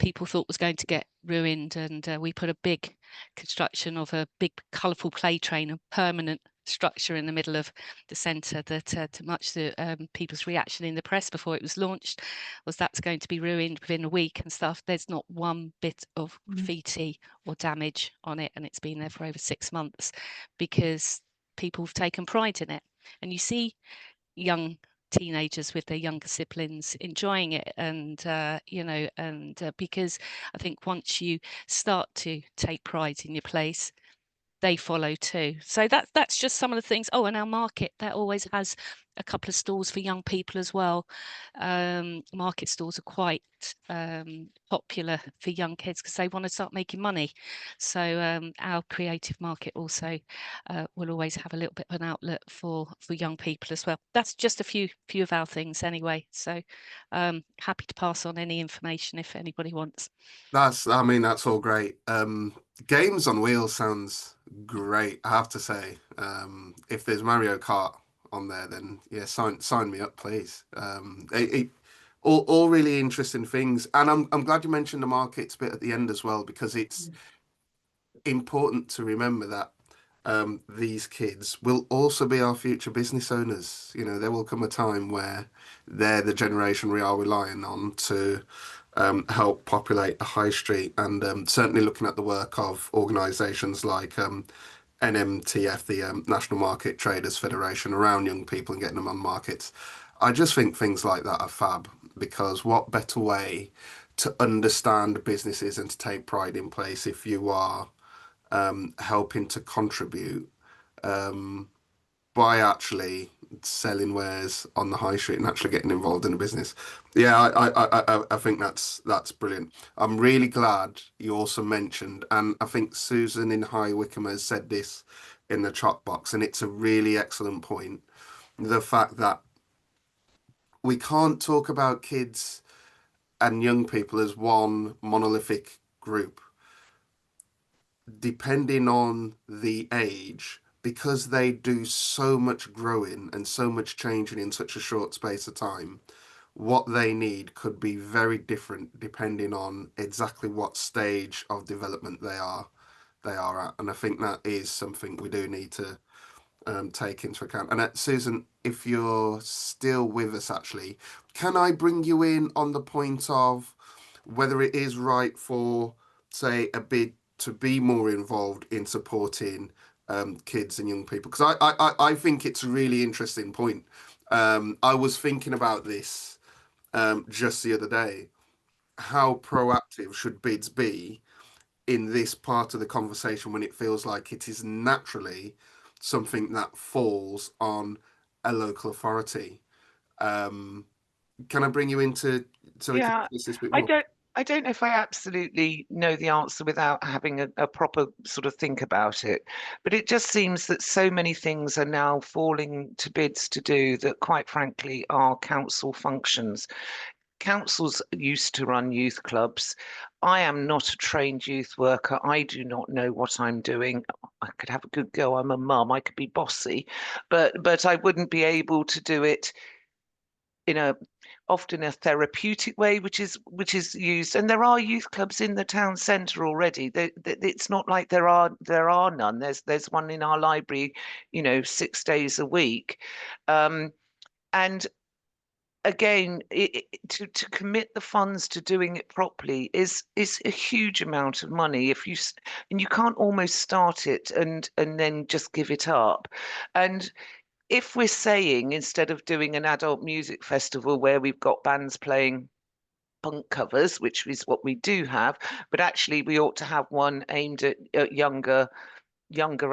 people thought was going to get ruined, and we put a big construction of a big colourful play train, a permanent structure in the middle of the centre that to much the people's reaction in the press before it was launched was that's going to be ruined within a week and stuff. There's not one bit of graffiti or damage on it, and it's been there for over 6 months because people have taken pride in it. And you see young teenagers with their younger siblings enjoying it, and because I think once you start to take pride in your place, they follow too. So that's just some of the things. Oh, and our market, that always has a couple of stalls for young people as well. Market stalls are quite popular for young kids because they want to start making money. So our creative market also will always have a little bit of an outlet for young people as well. That's just a few of our things anyway. So happy to pass on any information if anybody wants. That's all great. Games on wheels sounds great, I have to say. If there's Mario Kart on there, then yeah, sign me up, please. All really interesting things, and I'm glad you mentioned the markets bit at the end as well, because it's important to remember that these kids will also be our future business owners. There will come a time where they're the generation we are relying on to help populate the high street, and certainly looking at the work of organisations like NMTF, the National Market Traders Federation, around young people and getting them on markets. I just think things like that are fab, because what better way to understand businesses and to take pride in place if you are helping to contribute by actually selling wares on the high street and actually getting involved in a business. Yeah, I think that's brilliant. I'm really glad you also mentioned, and I think Susan in High Wycombe has said this in the chalk box, and it's a really excellent point. The fact that we can't talk about kids and young people as one monolithic group. Depending on the age, because they do so much growing and so much changing in such a short space of time, what they need could be very different depending on exactly what stage of development they are at. And I think that is something we do need to take into account. And Susan, if you're still with us, actually, can I bring you in on the point of whether it is right for, say, a BID to be more involved in supporting kids and young people? Because I think it's a really interesting point. I was thinking about this just the other day. How proactive should BIDs be in this part of the conversation when it feels like it is naturally something that falls on a local authority? Can I bring you into so we can Yeah, discuss this a bit I more? don't know if I absolutely know the answer without having a proper sort of think about it. But it just seems that so many things are now falling to BIDs to do that, quite frankly, are council functions. Councils used to run youth clubs. I am not a trained youth worker. I do not know what I'm doing. I could have a good go. I'm a mum. I could be bossy, but I wouldn't be able to do it in a often a therapeutic way, which is used. And there are youth clubs in the town centre already. It's not like there are none. There's one in our library, 6 days a week, and again, to commit the funds to doing it properly is a huge amount of money. And you can't almost start it and then just give it up. And if we're saying, instead of doing an adult music festival where we've got bands playing punk covers, which is what we do have, but actually we ought to have one aimed at younger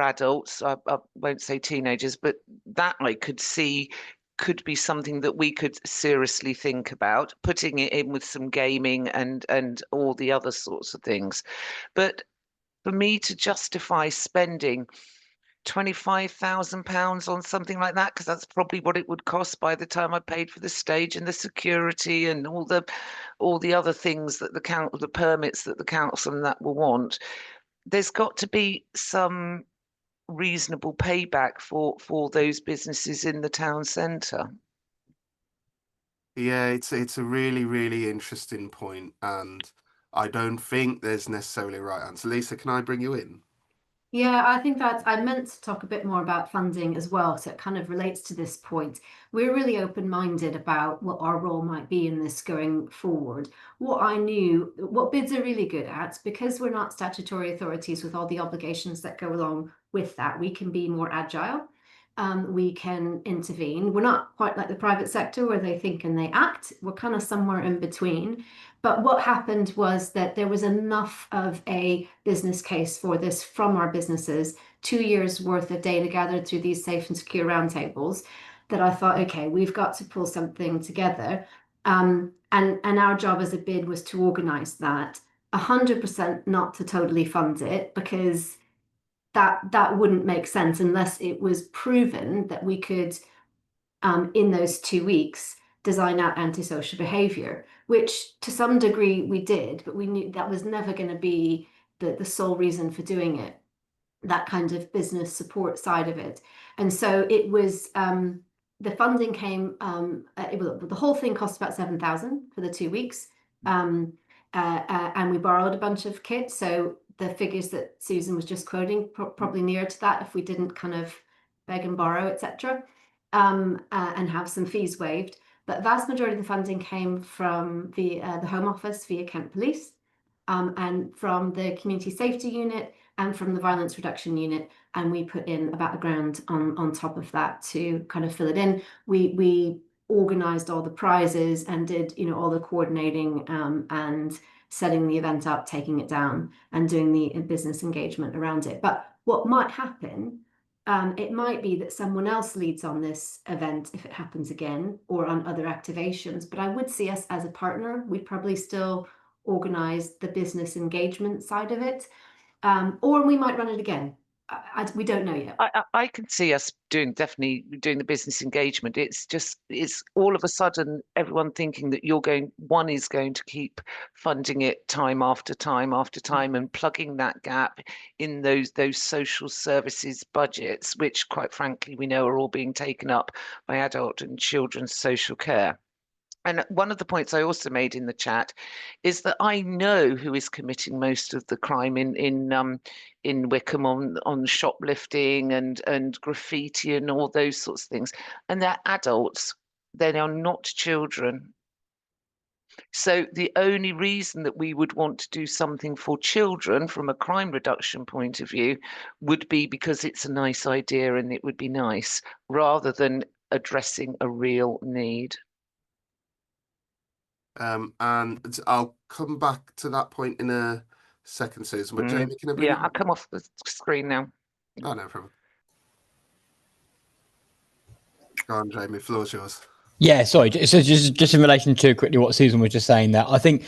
adults. I won't say teenagers, but that I could see could be something that we could seriously think about, putting it in with some gaming and all the other sorts of things. But for me to justify spending £25,000 on something like that, because that's probably what it would cost by the time I paid for the stage and the security and all the other things that the permits that the council and that will want. There's got to be some reasonable payback for those businesses in the town centre. Yeah, it's a really, really interesting point, and I don't think there's necessarily a right answer. Lisa, can I bring you in? Yeah, I think that I meant to talk a bit more about funding as well, so it kind of relates to this point. We're really open-minded about what our role might be in this going forward. What BIDs are really good at, because we're not statutory authorities with all the obligations that go along with that, we can be more agile. We can intervene. We're not quite like the private sector where they think and they act. We're kind of somewhere in between. But what happened was that there was enough of a business case for this from our businesses, 2 years worth of data gathered through these safe and secure roundtables, that I thought, okay, we've got to pull something together. And our job as a BID was to organise that. 100% not to totally fund it, because that wouldn't make sense unless it was proven that we could, in those 2 weeks, design out antisocial behaviour, which to some degree we did, but we knew that was never going to be the sole reason for doing it, that kind of business support side of it. And so it was, the funding came, the whole thing cost about 7,000 for the 2 weeks. And we borrowed a bunch of kits. So the figures that Susan was just quoting, probably nearer to that if we didn't kind of beg and borrow, etc. And have some fees waived. But vast majority of the funding came from the Home Office via Kent Police, and from the Community Safety Unit and from the Violence Reduction Unit. And we put in about £1,000 on top of that to kind of fill it in. We organised all the prizes and did, all the coordinating, and setting the event up, taking it down, and doing the business engagement around it. But what might happen, it might be that someone else leads on this event if it happens again, or on other activations. But I would see us as a partner. We'd probably still organise the business engagement side of it, or we might run it again. we don't know yet. I can see us definitely doing the business engagement. It's all of a sudden everyone thinking that one is going to keep funding it time after time after time and plugging that gap in those social services budgets, which quite frankly we know are all being taken up by adult and children's social care. And one of the points I also made in the chat is that I know who is committing most of the crime in Wickham on shoplifting and graffiti and all those sorts of things. And they're adults. They are not children. So the only reason that we would want to do something for children from a crime reduction point of view would be because it's a nice idea and it would be nice, rather than addressing a real need. And I'll come back to that point in a second, Susan. But Jamie, can I bring I'll come off the screen now. Oh, no problem. Go on, Jamie. Floor's yours. Yeah, sorry. So just in relation to quickly what Susan was just saying there, I think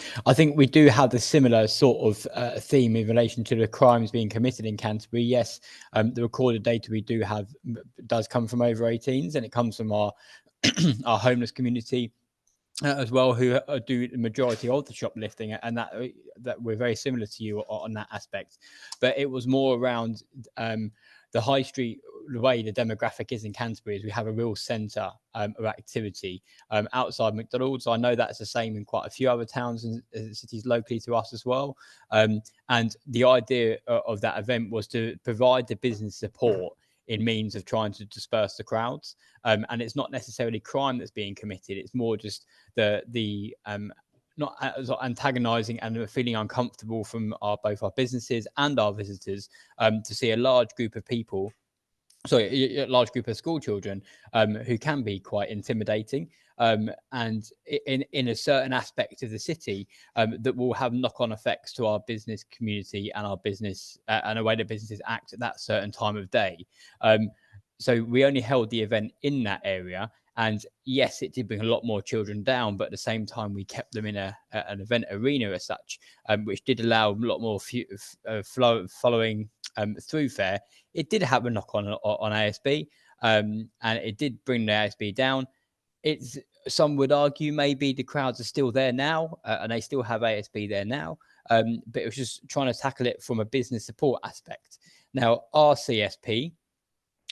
we do have the similar sort of theme in relation to the crimes being committed in Canterbury. Yes, the recorded data we do have does come from over 18s, and it comes from our our homeless community as well, who do the majority of the shoplifting, and that we're very similar to you on that aspect. But it was more around the high street. The way the demographic is in Canterbury is we have a real centre of activity outside McDonald's. I know that's the same in quite a few other towns and cities locally to us as well. And the idea of that event was to provide the business support in means of trying to disperse the crowds. And it's not necessarily crime that's being committed. It's more just the not antagonizing and feeling uncomfortable from both our businesses and our visitors to see a large group of people, a large group of school children who can be quite intimidating, and in a certain aspect of the city that will have knock-on effects to our business community and our business and the way the businesses act at that certain time of day. So we only held the event in that area. And yes, it did bring a lot more children down, but at the same time, we kept them in an event arena as such, which did allow a lot more following through fair. It did have a knock on ASB, and it did bring the ASB down. Some would argue maybe the crowds are still there now, and they still have ASB there now, but it was just trying to tackle it from a business support aspect. Now, our CSP,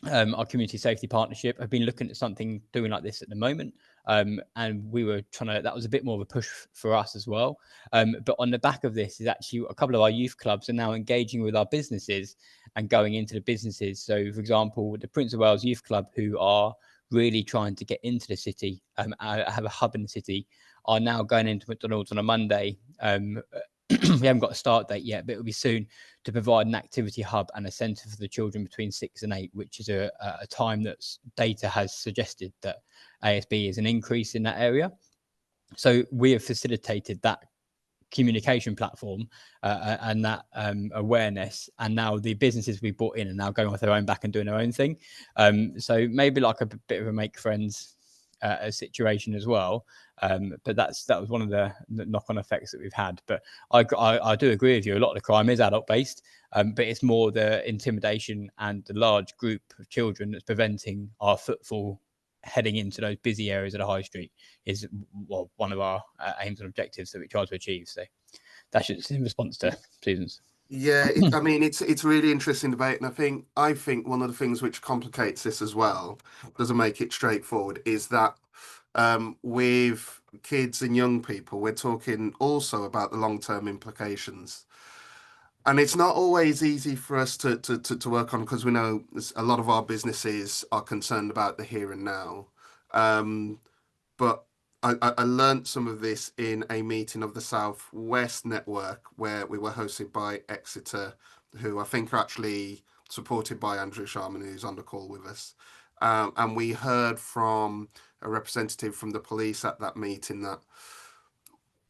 our community safety partnership, have been looking at something doing like this at the moment, and we were that was a bit more of a push for us as well, but on the back of this is actually a couple of our youth clubs are now engaging with our businesses and going into the businesses. So for example, the Prince of Wales Youth Club, who are really trying to get into the city, have a hub in the city, are now going into McDonald's on a Monday. We haven't got a start date yet, but it'll be soon, to provide an activity hub and a centre for the children between 6 and 8, which is a time that data has suggested that ASB is an increase in that area. So we have facilitated that communication platform and that awareness, and now the businesses we brought in are now going off their own back and doing their own thing. So maybe like a bit of a make friends situation as well, but that was one of the knock-on effects that we've had. But I do agree with you, a lot of the crime is adult based, but it's more the intimidation and the large group of children that's preventing our footfall heading into those busy areas of the high street is one of our aims and objectives that we try to achieve. So that's just in response to Susan's. Yeah, I mean, it's really interesting debate, and I think one of the things which complicates this as well, doesn't make it straightforward, is that with kids and young people, we're talking also about the long-term implications. And it's not always easy for us to work on, because we know a lot of our businesses are concerned about the here and now. But I learned some of this in a meeting of the South West Network, where we were hosted by Exeter, who I think are actually supported by Andrew Sharman, who's on the call with us. And we heard from a representative from the police at that meeting that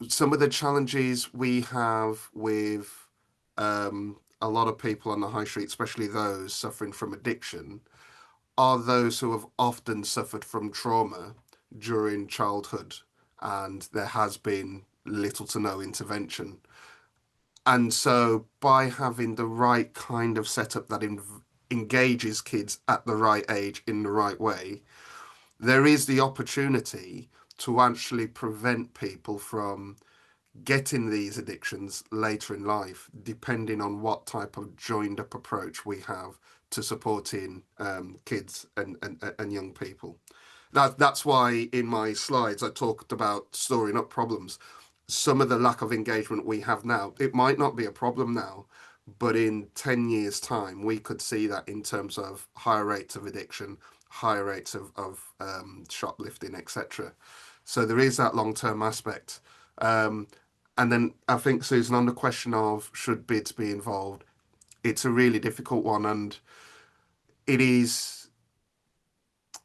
some of the challenges we have with a lot of people on the high street, especially those suffering from addiction, are those who have often suffered from trauma during childhood, and there has been little to no intervention. And so by having the right kind of setup that engages kids at the right age in the right way, there is the opportunity to actually prevent people from getting these addictions later in life, depending on what type of joined up approach we have to supporting kids and young people. That's why in my slides I talked about storing up problems. Some of the lack of engagement we have now, it might not be a problem now, but in 10 years' time, we could see that in terms of higher rates of addiction, higher rates of shoplifting, etc. So there is that long-term aspect. And then I think, Susan, on the question of should bids be involved, it's a really difficult one, and it is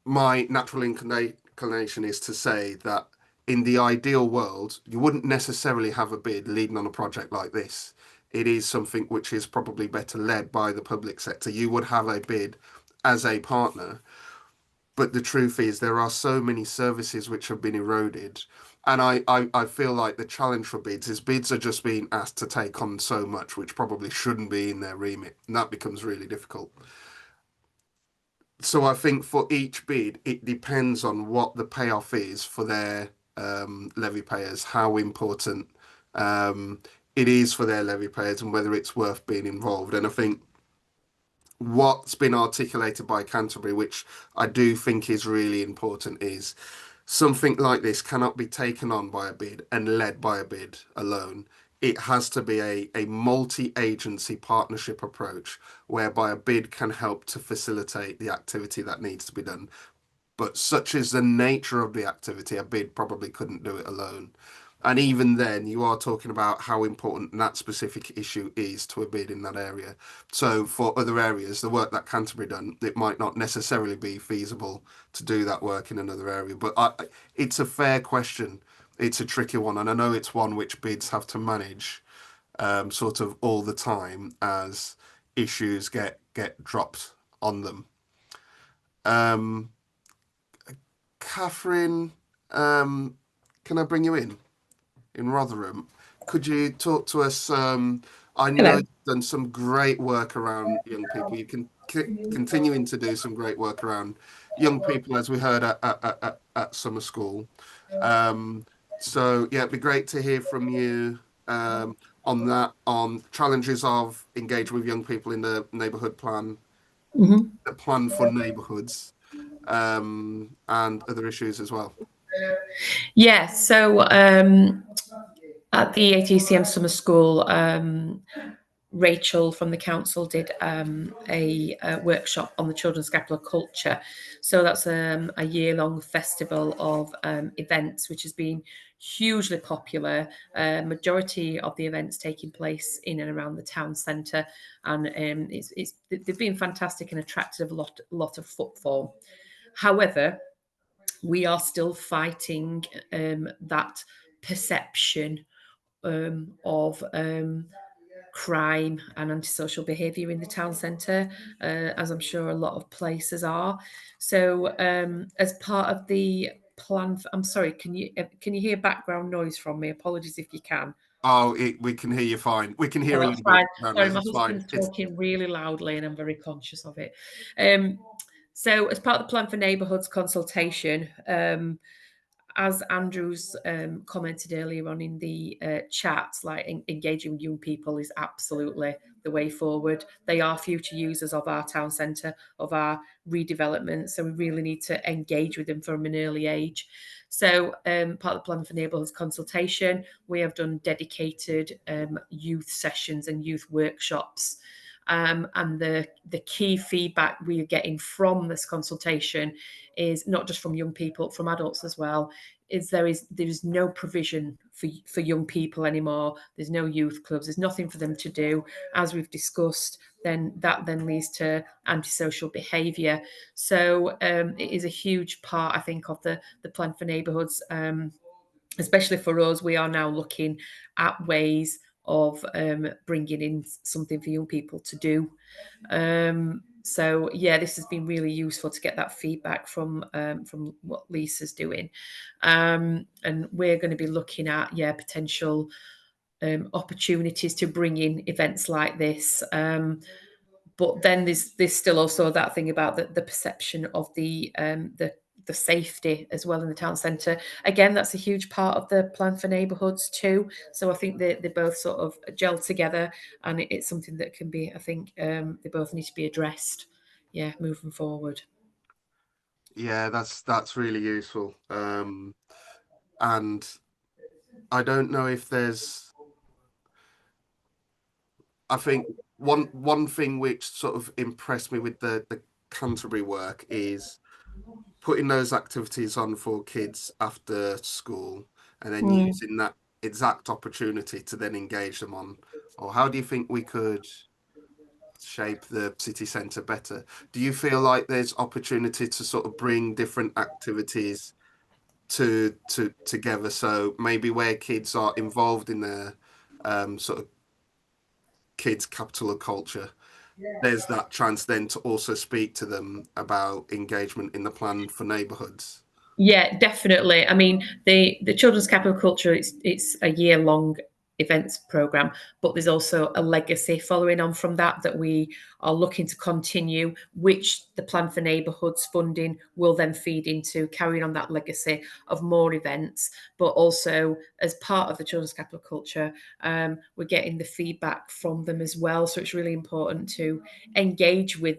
my natural inclination is to say that in the ideal world, you wouldn't necessarily have a bid leading on a project like this. It is something which is probably better led by the public sector. You would have a bid as a partner, but the truth is there are so many services which have been eroded. And I feel like the challenge for bids is bids are just being asked to take on so much, which probably shouldn't be in their remit. And that becomes really difficult. So I think for each bid, it depends on what the payoff is for their levy payers, how important it is for their levy payers, and whether it's worth being involved. And I think what's been articulated by Canterbury, which I do think is really important, is something like this cannot be taken on by a bid and led by a bid alone. It has to be a multi-agency partnership approach whereby a bid can help to facilitate the activity that needs to be done. But such is the nature of the activity, a bid probably couldn't do it alone. And even then, you are talking about how important that specific issue is to a bid in that area. So for other areas, the work that Canterbury done, it might not necessarily be feasible to do that work in another area. But it's a fair question. It's a tricky one. And I know it's one which bids have to manage sort of all the time as issues get dropped on them. Catherine, can I bring you in Rotherham? Could you talk to us? I know Hello. you've done some great work around young people. You can continuing to do some great work around young people, as we heard at summer school. So yeah, it'd be great to hear from you on that, on challenges of engaging with young people in the neighbourhood plan, the plan for neighbourhoods, and other issues as well. Yeah, so at the ATCM Summer School, Rachel from the council did a workshop on the children's capital culture. So that's a year-long festival of events, which has been hugely popular. Majority of the events taking place in and around the town centre, and they've been fantastic and attracted a lot of footfall. However, we are still fighting that perception of crime and antisocial behaviour in the town centre, as I'm sure a lot of places are. So, as part of the plan, I'm sorry, can you hear background noise from me? Apologies if you can. Oh, we can hear you fine. We can hear a That's little bit. fine. Sorry, my husband's talking really loudly, and I'm very conscious of it. So, as part of the plan for neighbourhoods consultation, as Andrew's commented earlier on in the chat, like engaging with young people is absolutely the way forward. They are future users of our town centre, of our redevelopment, so we really need to engage with them from an early age. So part of the plan for neighbourhoods consultation, we have done dedicated youth sessions and youth workshops. And the key feedback we are getting from this consultation is not just from young people, from adults as well, is there is no provision for young people anymore. There's no youth clubs. There's nothing for them to do. As we've discussed, then that leads to antisocial behaviour. So it is a huge part, I think, of the plan for neighbourhoods. Especially for us, we are now looking at ways of bringing in something for young people to do. So yeah, this has been really useful to get that feedback from what Lisa's doing, and we're going to be looking at potential opportunities to bring in events like this. but then there's still also that thing about the perception of the safety as well in the town centre. Again, that's a huge part of the plan for neighbourhoods too. So I think they both sort of gel together, and it's something that can be, I think, they both need to be addressed, yeah, moving forward. Yeah, that's really useful. And I don't know if there's, I think one thing which sort of impressed me with the Canterbury work is putting those activities on for kids after school, and then using that exact opportunity to then engage them on, or how do you think we could shape the city centre better? Do you feel like there's opportunity to sort of bring different activities together, so maybe where kids are involved in their sort of kids capital of culture, there's that chance then to also speak to them about engagement in the plan for neighbourhoods? Yeah, definitely. I mean, the Children's Capital Culture, it's a year-long events program, but there's also a legacy following on from that we are looking to continue, which the plan for neighbourhoods funding will then feed into, carrying on that legacy of more events. But also, as part of the Children's Capital Culture, we're getting the feedback from them as well. So it's really important to engage with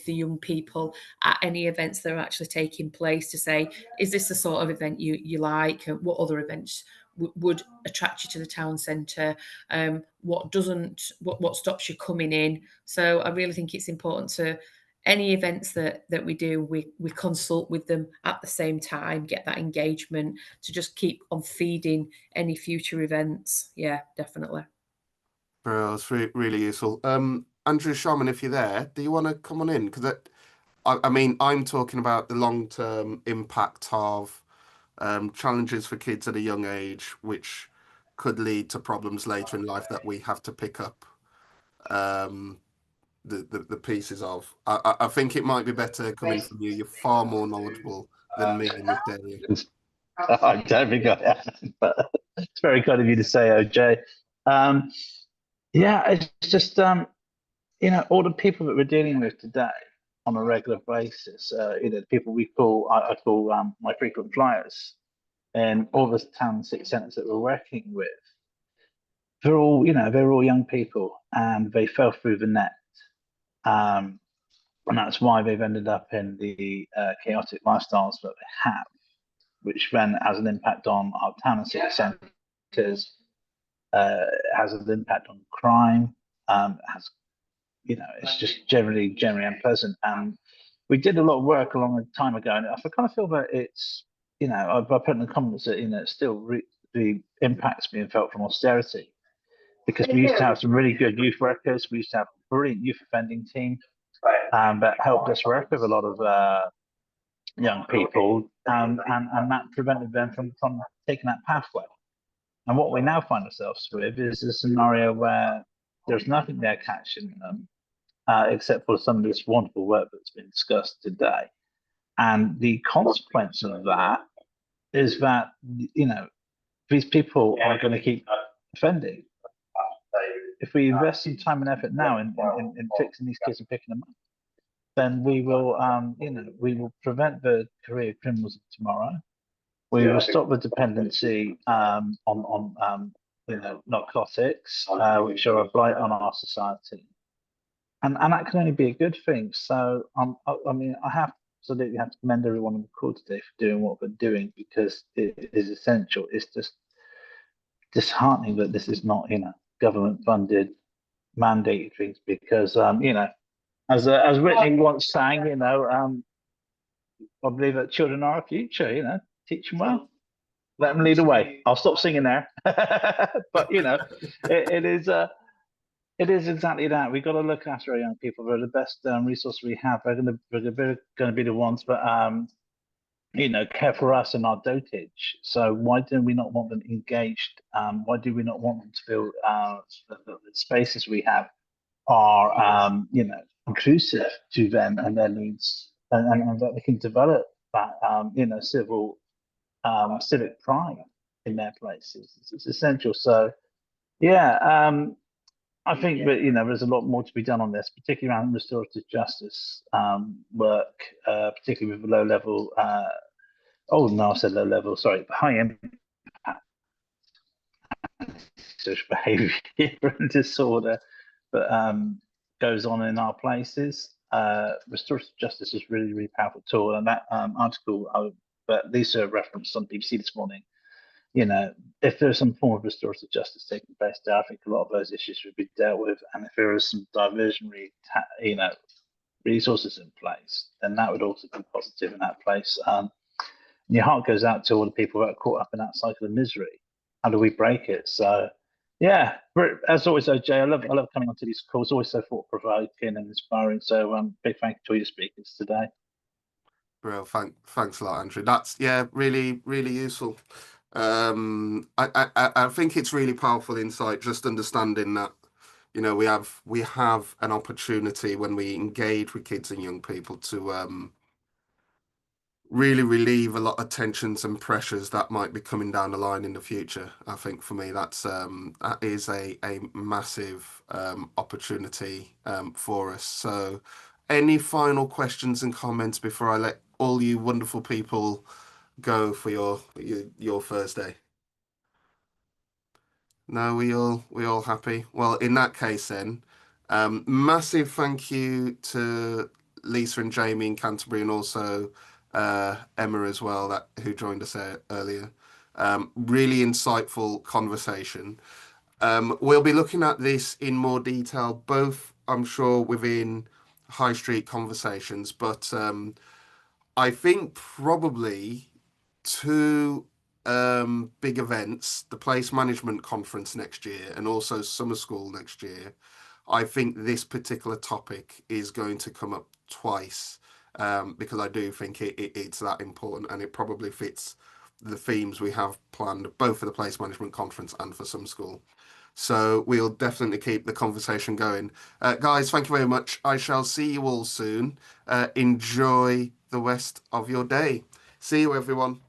the young people at any events that are actually taking place, to say, is this the sort of event you like? What other events would attract you to the town centre? What doesn't? What stops you coming in? So I really think it's important to any events that we do, we consult with them at the same time, get that engagement to just keep on feeding any future events. Yeah, definitely. That's really useful. Andrew Sharman, if you're there, do you want to come on in? Because I mean, I'm talking about the long-term impact of challenges for kids at a young age, which could lead to problems later in life that we have to pick up the pieces of. I think it might be better coming from you. You're far more knowledgeable than me in this area. I don't think I am, but it's very kind of you to say, OJ. Yeah, it's just all the people that we're dealing with today on a regular basis. The people I call my frequent flyers, and all the town city centres that we're working with. They're all young people, and they fell through the net, and that's why they've ended up in the chaotic lifestyles that they have, which then has an impact on our town and city centres, has an impact on crime, has, it's just generally unpleasant. And we did a lot of work a long time ago, and I kind of feel that it's, I put in the comments that, it's still the impacts being felt from austerity, because we used to have some really good youth workers. We used to have a brilliant youth offending team that helped us work with a lot of young people, and that prevented them from taking that pathway. And what we now find ourselves with is a scenario where there's nothing there catching them, except for some of this wonderful work that's been discussed today. And the consequence of that is that, these people are going to keep offending. If we invest some time and effort now in fixing these kids and picking them up, then we will, we will prevent the career criminals of tomorrow. We will stop the dependency on narcotics, which are a blight on our society, and that can only be a good thing. So I mean, I absolutely have to commend everyone on the call today for doing what they're doing, because it is essential. It's just disheartening that this is not government funded, mandated things, because as Whitney once sang, I believe that children are our future. Teach them well, let them lead the way. I'll stop singing there. But it is exactly that. We've got to look after our young people. They're the best resource we have. They're going to be the ones that care for us in our dotage. So why do we not want them engaged? Why do we not want them to feel the spaces we have are inclusive to them and their needs, and that they can develop that civic pride in their places? It's essential. So yeah, I think that there's a lot more to be done on this, particularly around restorative justice work, particularly with low level. Oh no, I said low level. Sorry, high impact social behaviour and disorder that goes on in our places. Restorative justice is really, really powerful tool, and that article that Lisa referenced on BBC this morning. If there's some form of restorative justice taking place there, I think a lot of those issues would be dealt with. And if there is some diversionary, resources in place, then that would also be positive in that place. And your heart goes out to all the people that are caught up in that cycle of misery. How do we break it? So, yeah, as always, OJ, I love coming onto these calls. Always so thought provoking and inspiring. So, big thank you to all your speakers today. Well, thanks a lot, Andrew. That's really, really useful. I think it's really powerful insight, just understanding that, we have an opportunity when we engage with kids and young people to really relieve a lot of tensions and pressures that might be coming down the line in the future. I think for me, that is a massive opportunity for us. So, any final questions and comments before I let all you wonderful people go for your Thursday? No, we all happy. Well, in that case, then, massive thank you to Lisa and Jamie in Canterbury, and also Emma as well, who joined us earlier. Really insightful conversation. We'll be looking at this in more detail, both, I'm sure, within High Street Conversations, but I think probably two big events, the Place Management Conference next year and also Summer School next year. I think this particular topic is going to come up twice because I do think it's that important, and it probably fits the themes we have planned both for the Place Management Conference and for Summer School. So we'll definitely keep the conversation going. Guys, thank you very much. I shall see you all soon. Enjoy the rest of your day. See you, everyone.